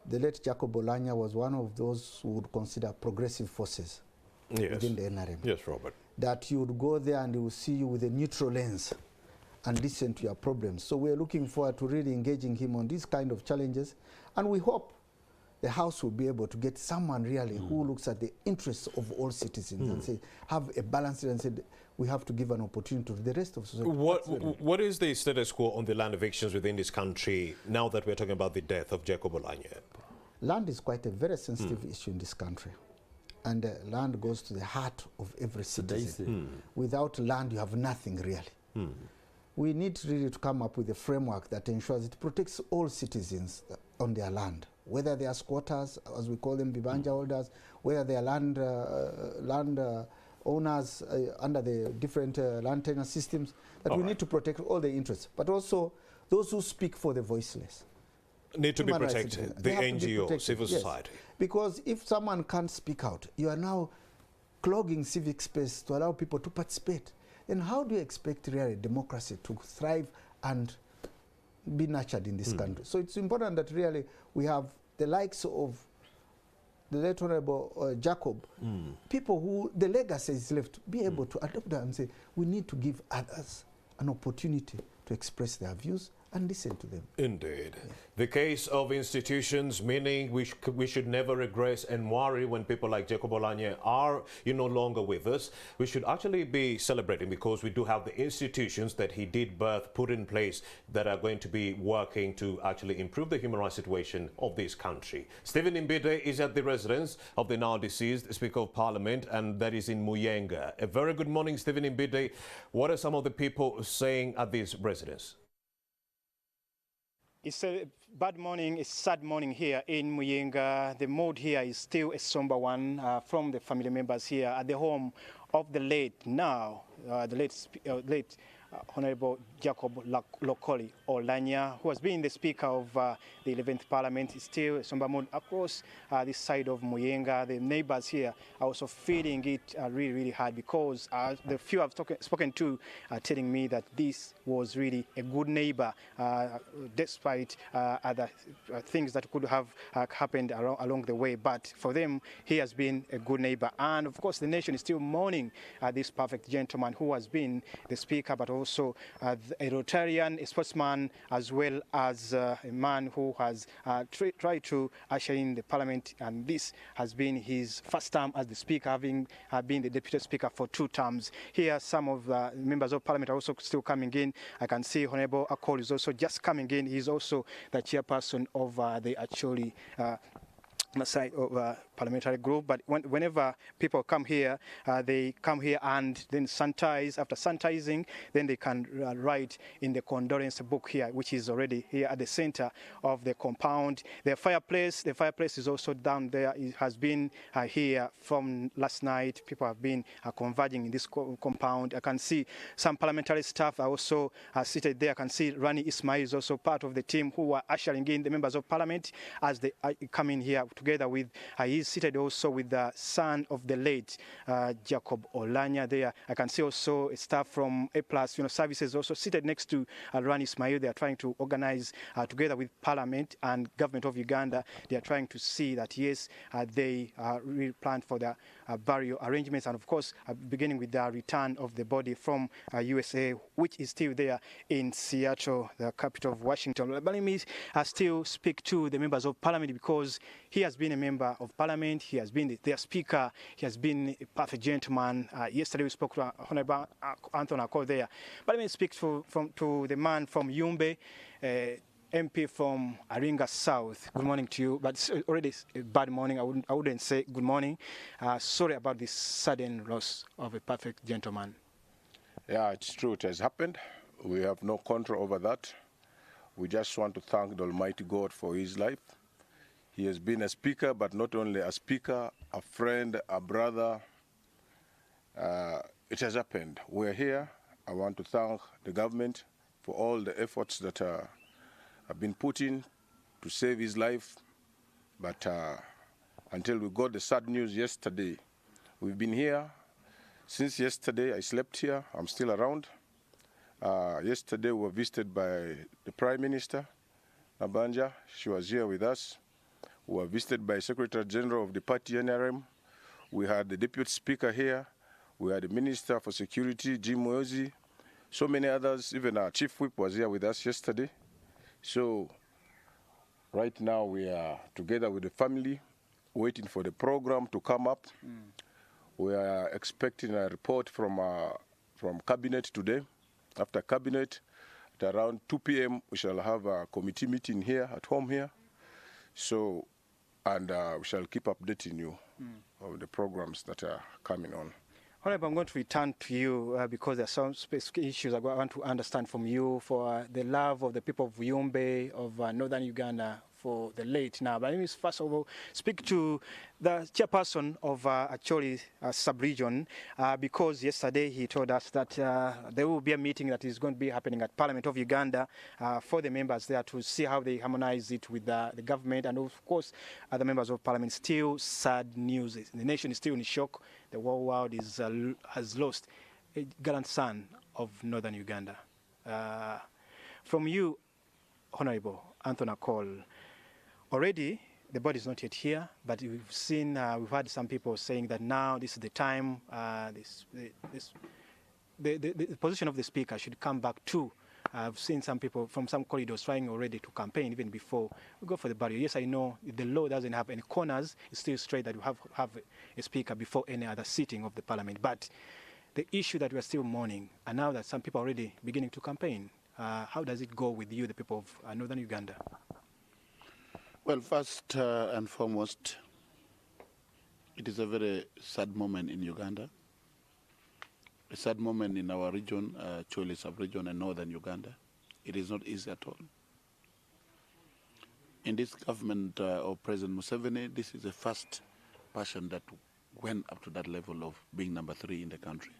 the late Jacob Oulanyah was one of those who would consider progressive forces within the NRM. Yes, Robert. That you would go there and he will see you with a neutral lens and listen to your problems. So we're looking forward to really engaging him on these kind of challenges, and we hope the House will be able to get someone really who looks at the interests of all citizens and say, have a balance, and say, we have to give an opportunity to the rest of society. What is the status quo on the land evictions within this country now that we're talking about the death of Jacob Oulanyah? Land is quite a very sensitive issue in this country. And land goes to the heart of every citizen. Without land, you have nothing really. We need really to come up with a framework that ensures it protects all citizens on their land, whether they are squatters, as we call them, bibanja holders, whether they are land owners under the different land tenure systems, that we need to protect all the interests, but also those who speak for the voiceless. Need to be protected, the NGO, civil society. Because if someone can't speak out, you are now clogging civic space to allow people to participate. Then how do you expect really democracy to thrive and be nurtured in this country? So it's important that really we have the likes of the late Honorable Jacob, people who the legacy is left, be able to adopt that and say, we need to give others an opportunity to express their views and listen to them. Indeed. Yeah. The case of institutions, meaning we should never regress and worry when people like Jacob Oulanyah are no longer with us. We should actually be celebrating because we do have the institutions that he did birth, put in place, that are going to be working to actually improve the human rights situation of this country. Stephen Mbide is at the residence of the now deceased Speaker of Parliament, and that is in Muyenga. A very good morning, Stephen Mbide. What are some of the people saying at this residence? It's a bad morning, it's a sad morning here in Muyenga. The mood here is still a somber one from the family members here at the home of the late Honorable Jacob Oulanyah, who has been the Speaker of the 11th Parliament. Is still a somber mood across this side of Muyenga. The neighbors here are also feeling it really, really hard because the few I've spoken to are telling me that this was really a good neighbor, despite other things that could have happened along the way. But for them, he has been a good neighbor. And of course, the nation is still mourning this perfect gentleman who has been the Speaker, but also a Rotarian, a sportsman, as well as a man who has tried to usher in the Parliament, and this has been his first term as the Speaker, having been the Deputy Speaker for 2 terms. Here, some of the members of Parliament are also still coming in. I can see Honorable Akol is also just coming in. He's also the chairperson of the actually side of parliamentary group. But whenever people come here, they come here and then sanitize. After sanitizing, then they can write in the condolence book here, which is already here at the center of the compound. The fireplace is also down there. It has been here from last night. People have been converging in this compound. I can see some parliamentary staff are also seated there. I can see Rani Ismail is also part of the team who are ushering in the members of Parliament as they come in here together with, he's seated also with the son of the late Jacob Oulanyah there. I can see also a staff from A+ services also seated next to Rani Ismail. They are trying to organize together with Parliament and government of Uganda. They are trying to see that, yes, they really planned for the burial arrangements, and of course, beginning with the return of the body from USA, which is still there in Seattle, the capital of Washington. But let me still speak to the members of Parliament because he has been a member of Parliament. He has been their Speaker. He has been a perfect gentleman. Yesterday we spoke to Honorable Anthony Akol there. But let me speak to the man from Yumbe, MP from Aringa South. Good morning to you, but it's already a bad morning. I wouldn't say good morning. Sorry about this sudden loss of a perfect gentleman. Yeah, it's true. It has happened. We have no control over that. We just want to thank the Almighty God for his life. He has been a speaker, but not only a speaker, a friend, a brother. It has happened. We're here. I want to thank the government for all the efforts that have been put in to save his life. But until we got the sad news yesterday, we've been here. Since yesterday, I slept here. I'm still around. Yesterday, we were visited by the Prime Minister, Nabanja. She was here with us. We were visited by Secretary General of the party, NRM. We had the Deputy Speaker here. We had the Minister for Security, Jim Moyozi. So many others. Even our Chief Whip was here with us yesterday. So right now we are together with the family, waiting for the program to come up. We are expecting a report from Cabinet today. After Cabinet, at around 2 p.m., we shall have a committee meeting here at home here. So, and we shall keep updating you of the programs that are coming on. Honorable, I'm going to return to you because there are some specific issues I want to understand from you for the love of the people of Yumbe, of northern Uganda, for the late now. But let me first of all speak to the chairperson of actually sub-region because yesterday he told us that there will be a meeting that is going to be happening at Parliament of Uganda for the members there to see how they harmonize it with the government, and of course other members of Parliament. Still sad news. The nation is still in shock. The whole world has lost a gallant son of northern Uganda. From you, Honorable Anthony Akol, already the body is not yet here, but we've seen, we've had some people saying that now this is the time, the position of the Speaker should come back to I've seen some people from some corridors trying already to campaign even before we go for the barrier. Yes, I know the law doesn't have any corners. It's still straight that you have a speaker before any other sitting of the parliament. But the issue that we're still mourning, and now that some people are already beginning to campaign, how does it go with you, the people of northern Uganda? Well, first and foremost, it is a very sad moment in Uganda. A sad moment in our region, Chole sub-region and northern Uganda. It is not easy at all. In this government of President Museveni, this is the first person that went up to that level of being number 3 in the country.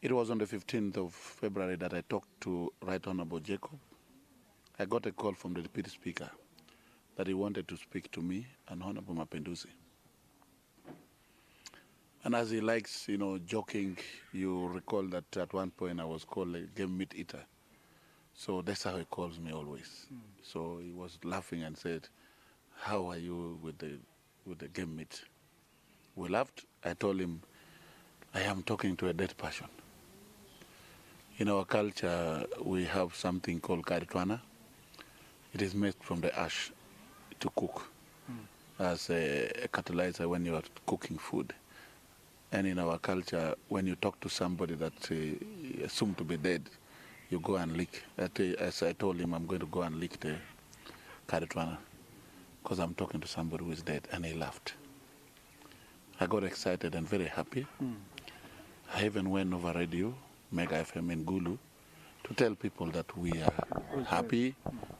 It was on the 15th of February that I talked to Right Honorable Jacob. I got a call from the Deputy Speaker that he wanted to speak to me and Honorable Mapenduzi. And as he likes, joking, you recall that at one point I was called a game meat eater. So that's how he calls me always. So he was laughing and said, "How are you with the game meat?" We laughed. I told him, "I am talking to a dead person." In our culture, we have something called karitwana. It is made from the ash to cook as a catalyzer when you are cooking food. And in our culture, when you talk to somebody that's assumed to be dead, you go and lick. As I told him, I'm going to go and lick the karitwana because I'm talking to somebody who is dead, and he laughed. I got excited and very happy. I even went over radio, Mega FM in Gulu, to tell people that we are happy,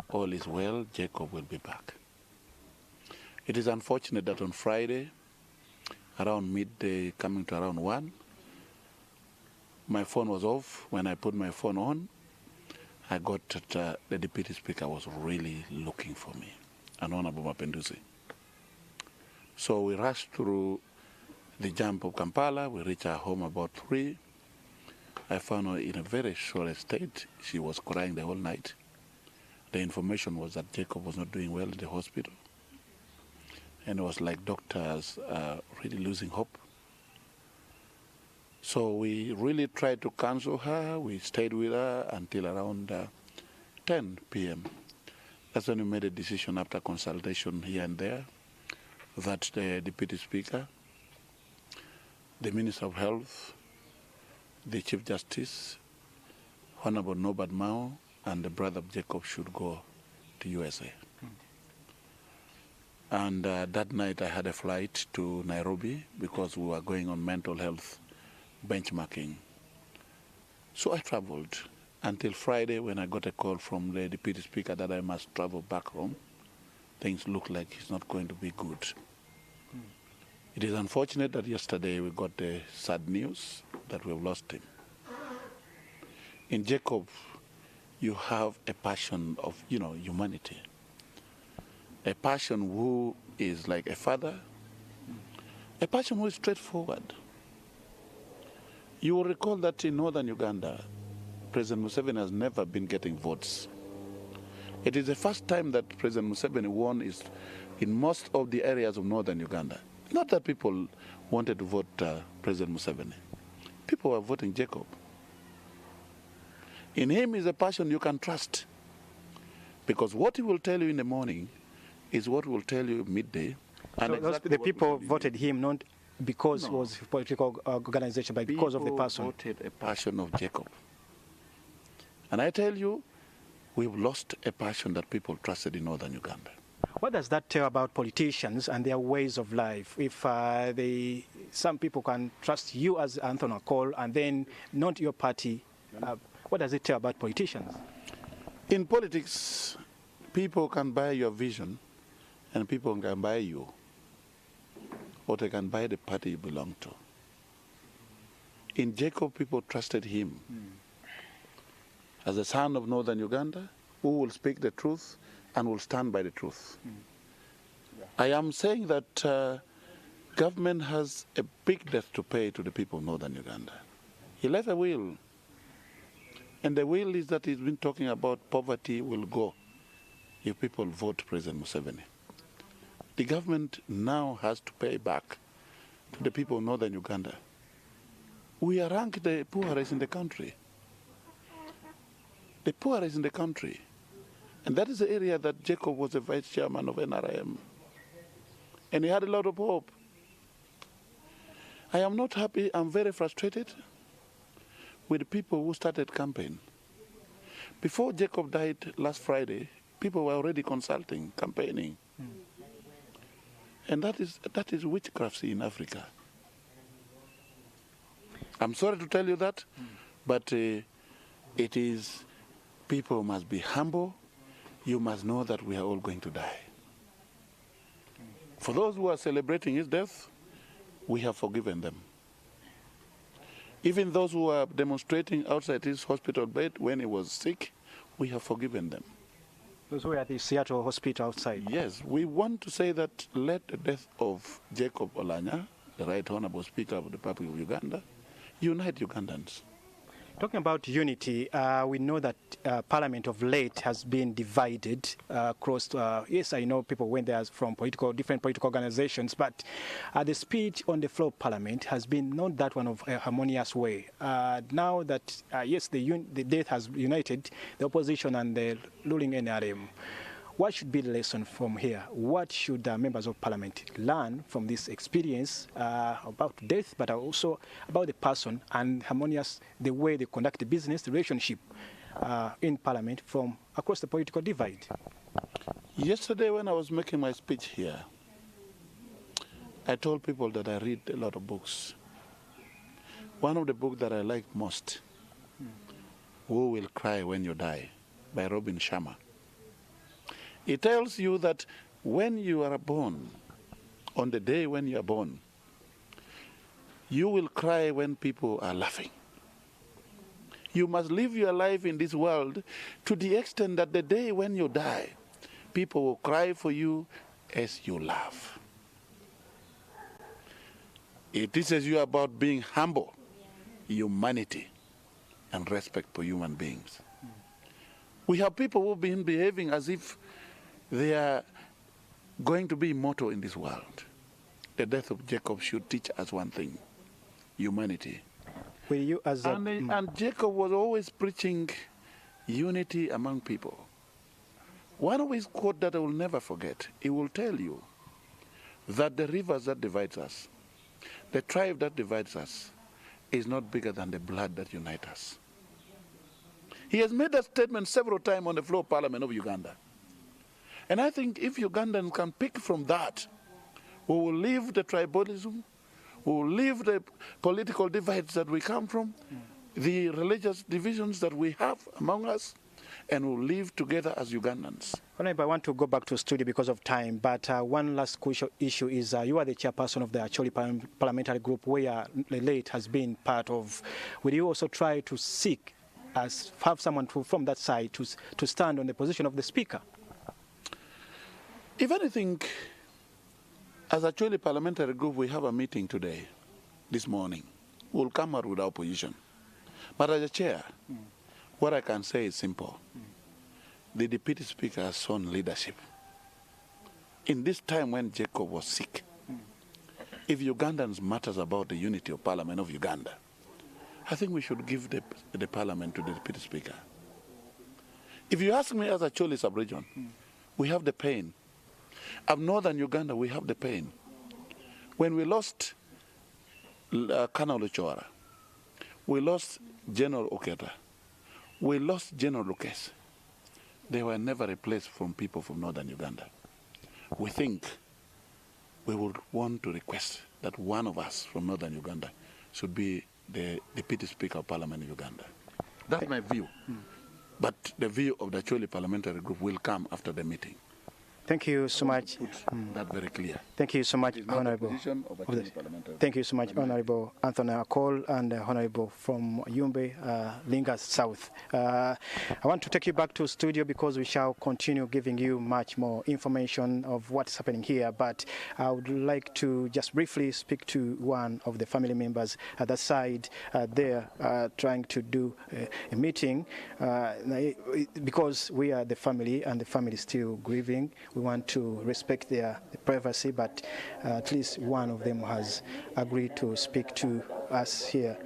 all is well, Jacob will be back. It is unfortunate that on Friday, around midday, coming to around 1, my phone was off. When I put my phone on, I got that the Deputy Speaker was really looking for me, and Honorable Mapenduzi. So we rushed through the jump of Kampala. We reached her home about 3. I found her in a very sore state. She was crying the whole night. The information was that Jacob was not doing well in the hospital. And it was like doctors really losing hope. So we really tried to counsel her. We stayed with her until around 10 p.m. That's when we made a decision after consultation here and there that the Deputy Speaker, the Minister of Health, the Chief Justice, Honorable Norbert Mao, and the brother of Jacob should go to USA. And that night I had a flight to Nairobi because we were going on mental health benchmarking. So I traveled until Friday when I got a call from the Deputy Speaker that I must travel back home. Things look like it's not going to be good. It is unfortunate that yesterday we got the sad news that we've lost him. In Jacob, you have a passion of, humanity. A passion who is like a father. A passion who is straightforward. You will recall that in northern Uganda, President Museveni has never been getting votes. It is the first time that President Museveni won is in most of the areas of northern Uganda. Not that people wanted to vote President Museveni. People were voting Jacob. In him is a passion you can trust. Because what he will tell you in the morning is what will tell you midday. And so the people voted him not because he was a political organization, but because of the person. People voted a passion of Jacob. And I tell you, we've lost a passion that people trusted in northern Uganda. What does that tell about politicians and their ways of life? If some people can trust you as Anthony Cole and then not your party, what does it tell about politicians? In politics, people can buy your vision and people can buy you, or they can buy the party you belong to. In Jacob, people trusted him as the son of northern Uganda who will speak the truth and will stand by the truth. I am saying that government has a big debt to pay to the people of northern Uganda. He left a will. And the will is that he's been talking about poverty will go if people vote President Museveni. The government now has to pay back to the people of northern Uganda. We are ranked the poorest in the country. the poorest in the country. And that is the area that Jacob was the vice chairman of NRM. And he had a lot of hope. I am not happy. I'm very frustrated with the people who started campaign. Before Jacob died last Friday, people were already consulting, campaigning. And that is witchcraft in Africa. I'm sorry to tell you that, but it is, people must be humble. You must know that we are all going to die. For those who are celebrating his death, we have forgiven them. Even those who are demonstrating outside his hospital bed when he was sick, we have forgiven them. Those who were at the Seattle hospital outside? Yes, we want to say that let the death of Jacob Oulanyah, the Right Honorable Speaker of the Republic of Uganda, unite Ugandans. Talking about unity, we know that Parliament of late has been divided across, yes, I know people went there from different political organizations, but the speech on the floor of Parliament has been not that one of a harmonious way. Now that, yes, the death has united the opposition and the ruling NRM, what should be the lesson from here? What should members of Parliament learn from this experience about death, but also about the person and harmonious, the way they conduct the business, the relationship in Parliament from across the political divide? Yesterday when I was making my speech here, I told people that I read a lot of books. One of the books that I like most, Who Will Cry When You Die, by Robin Sharma. It tells you that when you are born, on the day when you are born, you will cry when people are laughing. You must live your life in this world to the extent that the day when you die, people will cry for you as you laugh. It teaches you about being humble, humanity, and respect for human beings. We have people who have been behaving as if they are going to be immortal in this world. The death of Jacob should teach us one thing: humanity. Will you as and Jacob was always preaching unity among people. One of his quotes that I will never forget, he will tell you that the rivers that divides us, the tribe that divides us, is not bigger than the blood that unites us. He has made that statement several times on the floor of Parliament of Uganda. And I think if Ugandans can pick from that, we will leave the tribalism, we will leave the political divides that we come from, the religious divisions that we have among us, and we'll live together as Ugandans. I want to go back to studio because of time, but one last crucial issue is you are the chairperson of the Acholi parliamentary group where the late has been part of. Will you also try to seek, have someone from that side to stand on the position of the speaker? If anything, as a Acholi parliamentary group, we have a meeting today, this morning. We'll come out with our position. But as a chair, what I can say is simple. The deputy speaker has shown leadership. In this time when Jacob was sick, if Ugandans matters about the unity of Parliament of Uganda, I think we should give the Parliament to the deputy speaker. If you ask me as a Acholi sub-region, we have the pain. Of northern Uganda, we have the pain. When we lost Colonel Luchora, we lost General Oketa, we lost General Lucas. They were never replaced from people from northern Uganda. We think we would want to request that one of us from northern Uganda should be the deputy speaker of Parliament of Uganda. That's my view. But the view of the Acholi parliamentary group will come after the meeting. Thank you so much. That's very clear. Thank you so much, Honorable. Thank you so much, Honorable Anthony Akol and Honorable from Yumbe, Lingas South. I want to take you back to studio because we shall continue giving you much more information of what's happening here. But I would like to just briefly speak to one of the family members at the side there, trying to do a meeting because we are the family and the family is still grieving. We want to respect their privacy, but at least one of them has agreed to speak to us here.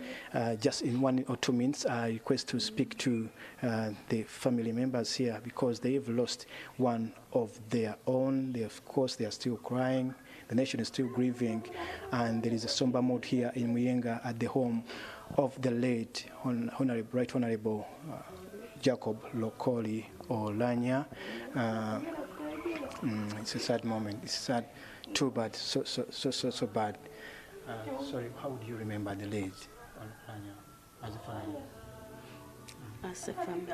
Just in 1 or 2 minutes, I request to speak to the family members here because they have lost one of their own. Of course, they are still crying. The nation is still grieving, and there is a somber mood here in Muyenga at the home of the late Right Honorable Jacob Oulanyah. It's a sad moment. It's sad, too bad, so bad. Sorry, how would you remember the late Oulanyah as a family? As a family,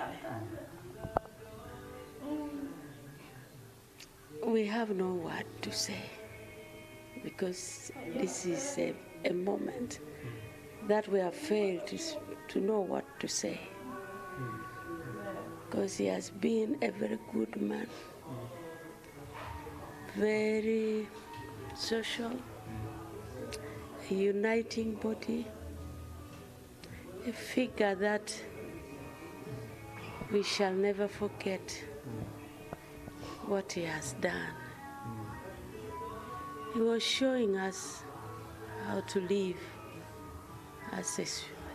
we have no word to say because this is a moment that we have failed to know what to say. Because he has been a very good man, very social, a uniting body, a figure that we shall never forget what he has done. He was showing us how to live as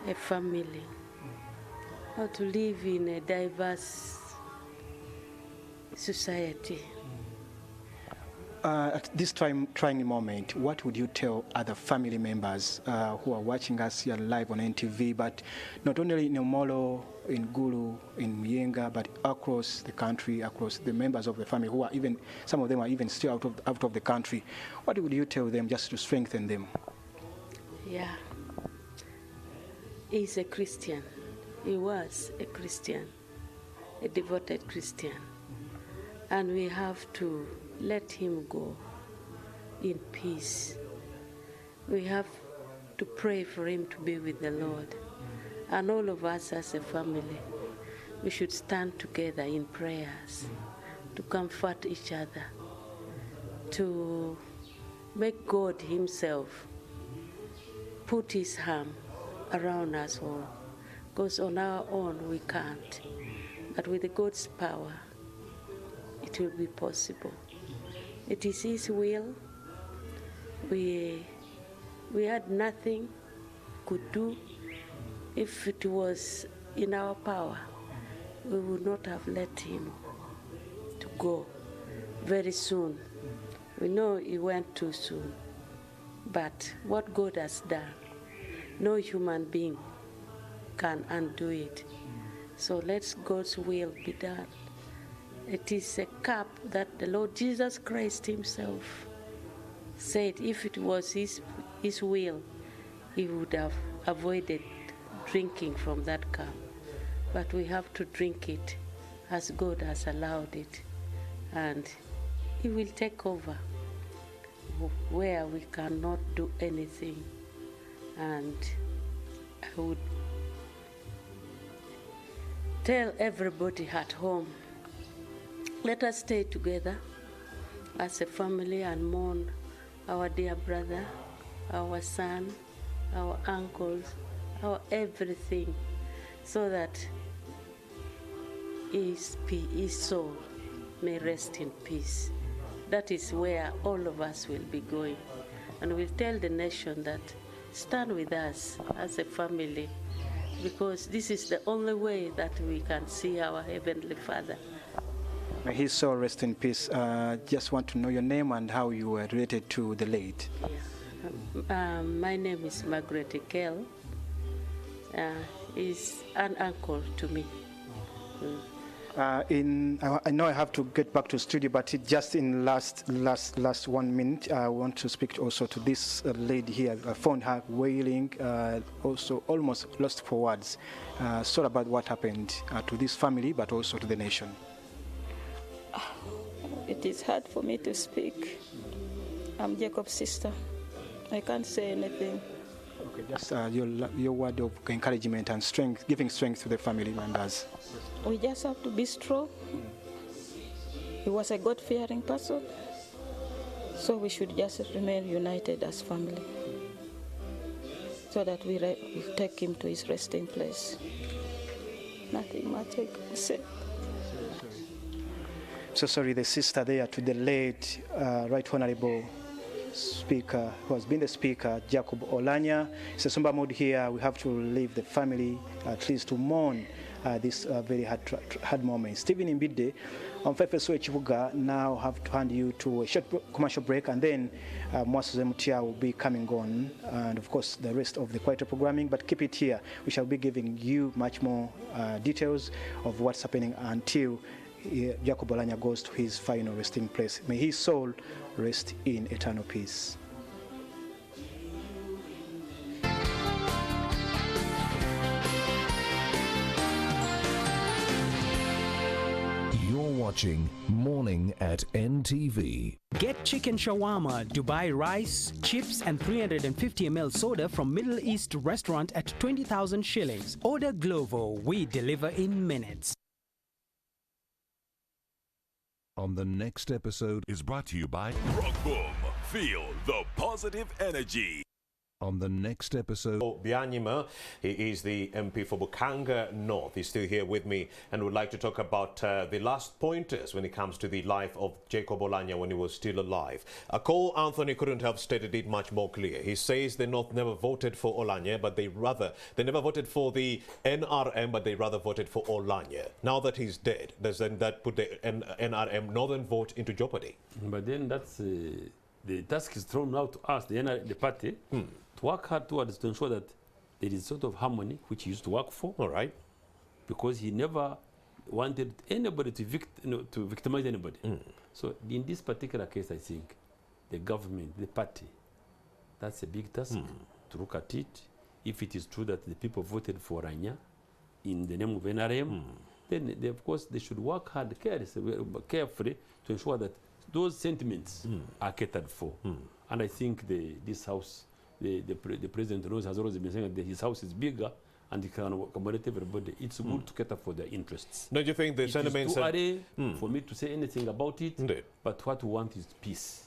a family, how to live in a diverse society. At this trying moment, what would you tell other family members who are watching us here live on NTV, but not only in Omolo, in Gulu, in Muyenga, but across the country, across the members of the family who are even, some of them are even still out of the country. What would you tell them just to strengthen them? Yeah. He's a Christian. He was a Christian, a devoted Christian. And we have to let him go in peace. We have to pray for him to be with the Lord. And all of us as a family, we should stand together in prayers to comfort each other, to make God himself put his arm around us all. Because on our own we can't. But with God's power, it will be possible. It is his will. We had nothing could do. If it was in our power, we would not have let him to go very soon. We know he went too soon. But what God has done, no human being can undo it. So let God's will be done. It is a cup that the Lord Jesus Christ himself said if it was his will, he would have avoided drinking from that cup. But we have to drink it as God has allowed it. And he will take over where we cannot do anything. And I would tell everybody at home, let us stay together as a family and mourn our dear brother, our son, our uncles, our everything, so that his soul may rest in peace. That is where all of us will be going. And we'll tell the nation that stand with us as a family, because this is the only way that we can see our Heavenly Father. May his soul rest in peace. Just want to know your name and how you were related to the late. Yeah. My name is Margaret Ekel. He's an uncle to me. I know I have to get back to studio, but just in last 1 minute, I want to speak also to this lady here. I found her wailing, also almost lost for words. Sorry about what happened to this family, but also to the nation. It is hard for me to speak. I'm Jacob's sister. I can't say anything. Okay, just your word of encouragement and strength, giving strength to the family members. We just have to be strong. He was a God-fearing person, so we should just remain united as family, so that we take him to his resting place. Nothing much I can say. So sorry, the sister there to the late Right Honorable Speaker, who has been the Speaker, Jacob Oulanyah. It's a somber mood here. We have to leave the family at least to mourn this very hard moment. Stephen Imbide, on FFSO Chibuga, now have to hand you to a short commercial break, and then Mwasuze Mutia will be coming on, and of course the rest of the quieter programming. But keep it here. We shall be giving you much more details of what's happening until Jacob Oulanyah goes to his final resting place. May his soul rest in eternal peace. You're watching Morning at NTV. Get chicken shawarma, Dubai rice, chips and 350 ml soda from Middle East restaurant at 20,000 shillings. Order Glovo. We deliver in minutes. On the next episode is brought to you by Rock Boom. Feel the positive energy. On the next episode, Oulanyah, he is the MP for Bukanga North. He's still here with me and would like to talk about the last pointers when it comes to the life of Jacob Oulanyah when he was still alive. Cole Anthony couldn't have stated it much more clear. He says the North never voted for Oulanyah, but they never voted for the NRM, but they rather voted for Oulanyah. Now that he's dead, does then that put the NRM Northern vote into jeopardy? But then that's the task is thrown out to us, the party, to work hard towards to ensure that there is sort of harmony, which he used to work for. All right. Because he never wanted anybody to victimize anybody. So in this particular case, I think the government, the party, that's a big task to look at it. If it is true that the people voted for Oulanyah in the name of NRM, then they, of course they should work hard, carefully to ensure that those sentiments are catered for. And I think this house, the president knows, has always been saying that his house is bigger and he can accommodate everybody. It's good to cater for their interests. Don't you think the sentiments are too early for me to say anything about it? Indeed. But what we want is peace.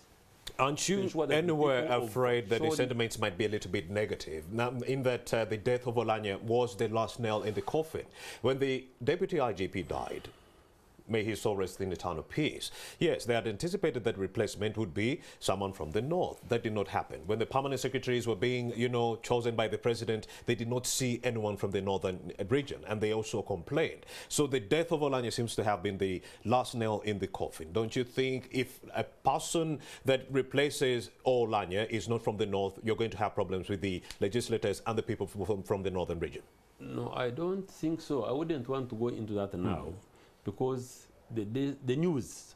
Aren't you anywhere afraid that the sentiments might be a little bit negative? Now, in that the death of Oulanyah was the last nail in the coffin. When the deputy IGP died, may his soul rest in eternal peace. Yes, they had anticipated that replacement would be someone from the north. That did not happen. When the permanent secretaries were being, chosen by the president, they did not see anyone from the northern region, and they also complained. So the death of Oulanyah seems to have been the last nail in the coffin. Don't you think if a person that replaces Oulanyah is not from the north, you're going to have problems with the legislators and the people from the northern region? No, I don't think so. I wouldn't want to go into that now. Because the news,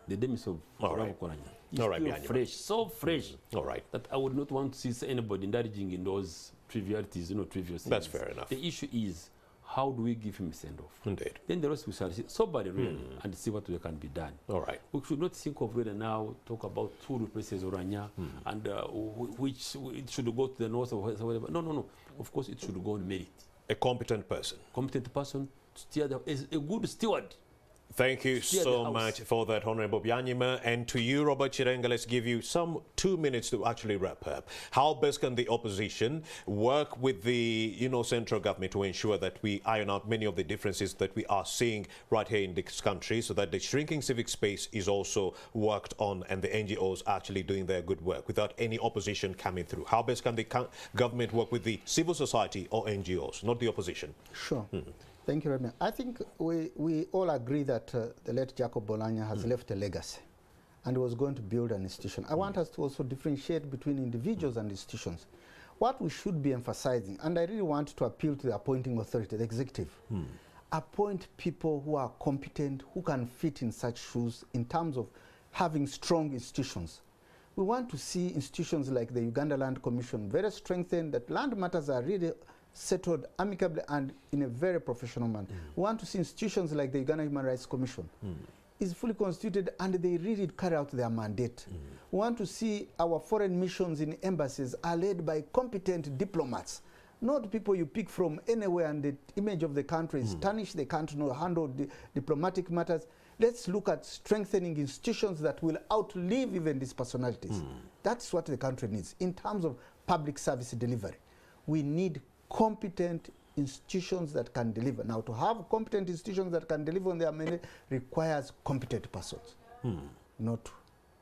the demise of Oulanyah is still fresh, so fresh, that I would not want to see anybody indulging in those trivialities, trivial things. That's fair enough. The issue is, how do we give him a send-off? Indeed. Then the rest we shall see somebody really and see what can be done. All right. We should not think of really now, talk about who replaces Oulanyah and which it should go to the north or whatever. No. Of course, it should go on merit. A competent person. Competent person. Is a good steward. Thank you so much for that, Honorable Oulanyah. And to you, Robert Chirenga, let's give you 2 minutes to actually wrap up. How best can the opposition work with the central government to ensure that we iron out many of the differences that we are seeing right here in this country, so that the shrinking civic space is also worked on and the NGOs are actually doing their good work without any opposition coming through? How best can the government work with the civil society or NGOs, not the opposition? Sure. Thank you, Remy. I think we all agree that the late Jacob Oulanyah has left a legacy and was going to build an institution. I want us to also differentiate between individuals and institutions. What we should be emphasizing, and I really want to appeal to the appointing authority, the executive, appoint people who are competent, who can fit in such shoes in terms of having strong institutions. We want to see institutions like the Uganda Land Commission very strengthened, that land matters are really settled amicably and in a very professional manner. We want to see institutions like the Uganda Human Rights Commission is fully constituted and they really carry out their mandate. We want to see our foreign missions in embassies are led by competent diplomats, not people you pick from anywhere and the image of the country is tarnished, they can't handle diplomatic matters. Let's look at strengthening institutions that will outlive even these personalities. That's what the country needs in terms of public service delivery. We need competent institutions that can deliver. Now, to have competent institutions that can deliver on their mandate requires competent persons, not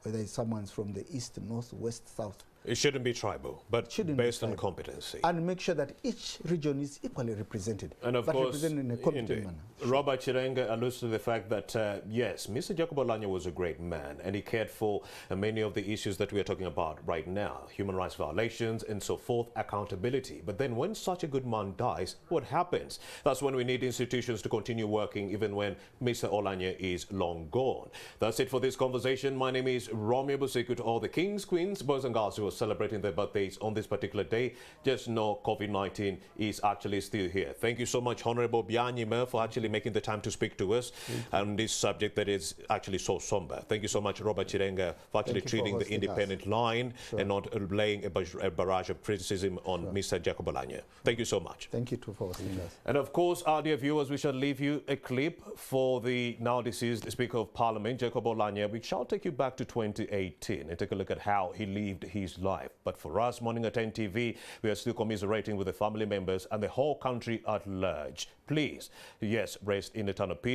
whether someone's from the east, north, west, south. It shouldn't be tribal, but based on competency. And make sure that each region is equally represented. And of but course, represented in a competent manner. Robert Chirenga alludes to the fact that, yes, Mr. Jacob Oulanyah was a great man and he cared for many of the issues that we are talking about right now, human rights violations and so forth, accountability. But then when such a good man dies, what happens? That's when we need institutions to continue working even when Mr. Oulanyah is long gone. That's it for this conversation. My name is Romeo Busiku. To all the kings, queens, boys and girls who are celebrating their birthdays on this particular day, just know COVID-19 is actually still here. Thank you so much, Honorable Byanyima, for actually making the time to speak to us on this subject that is actually so somber. Thank you so much, Robert Chirenga, for actually treating the independent line and not laying a barrage of criticism on Mr. Jacob Oulanyah. Thank you so much. Thank you too for hosting us. And of course, our dear viewers, we shall leave you a clip for the now deceased Speaker of Parliament, Jacob Oulanyah, which shall take you back to 2018 and take a look at how he lived his life. But for us, Morning at NTV, we are still commiserating with the family members and the whole country at large. Please, yes, rest in eternal peace.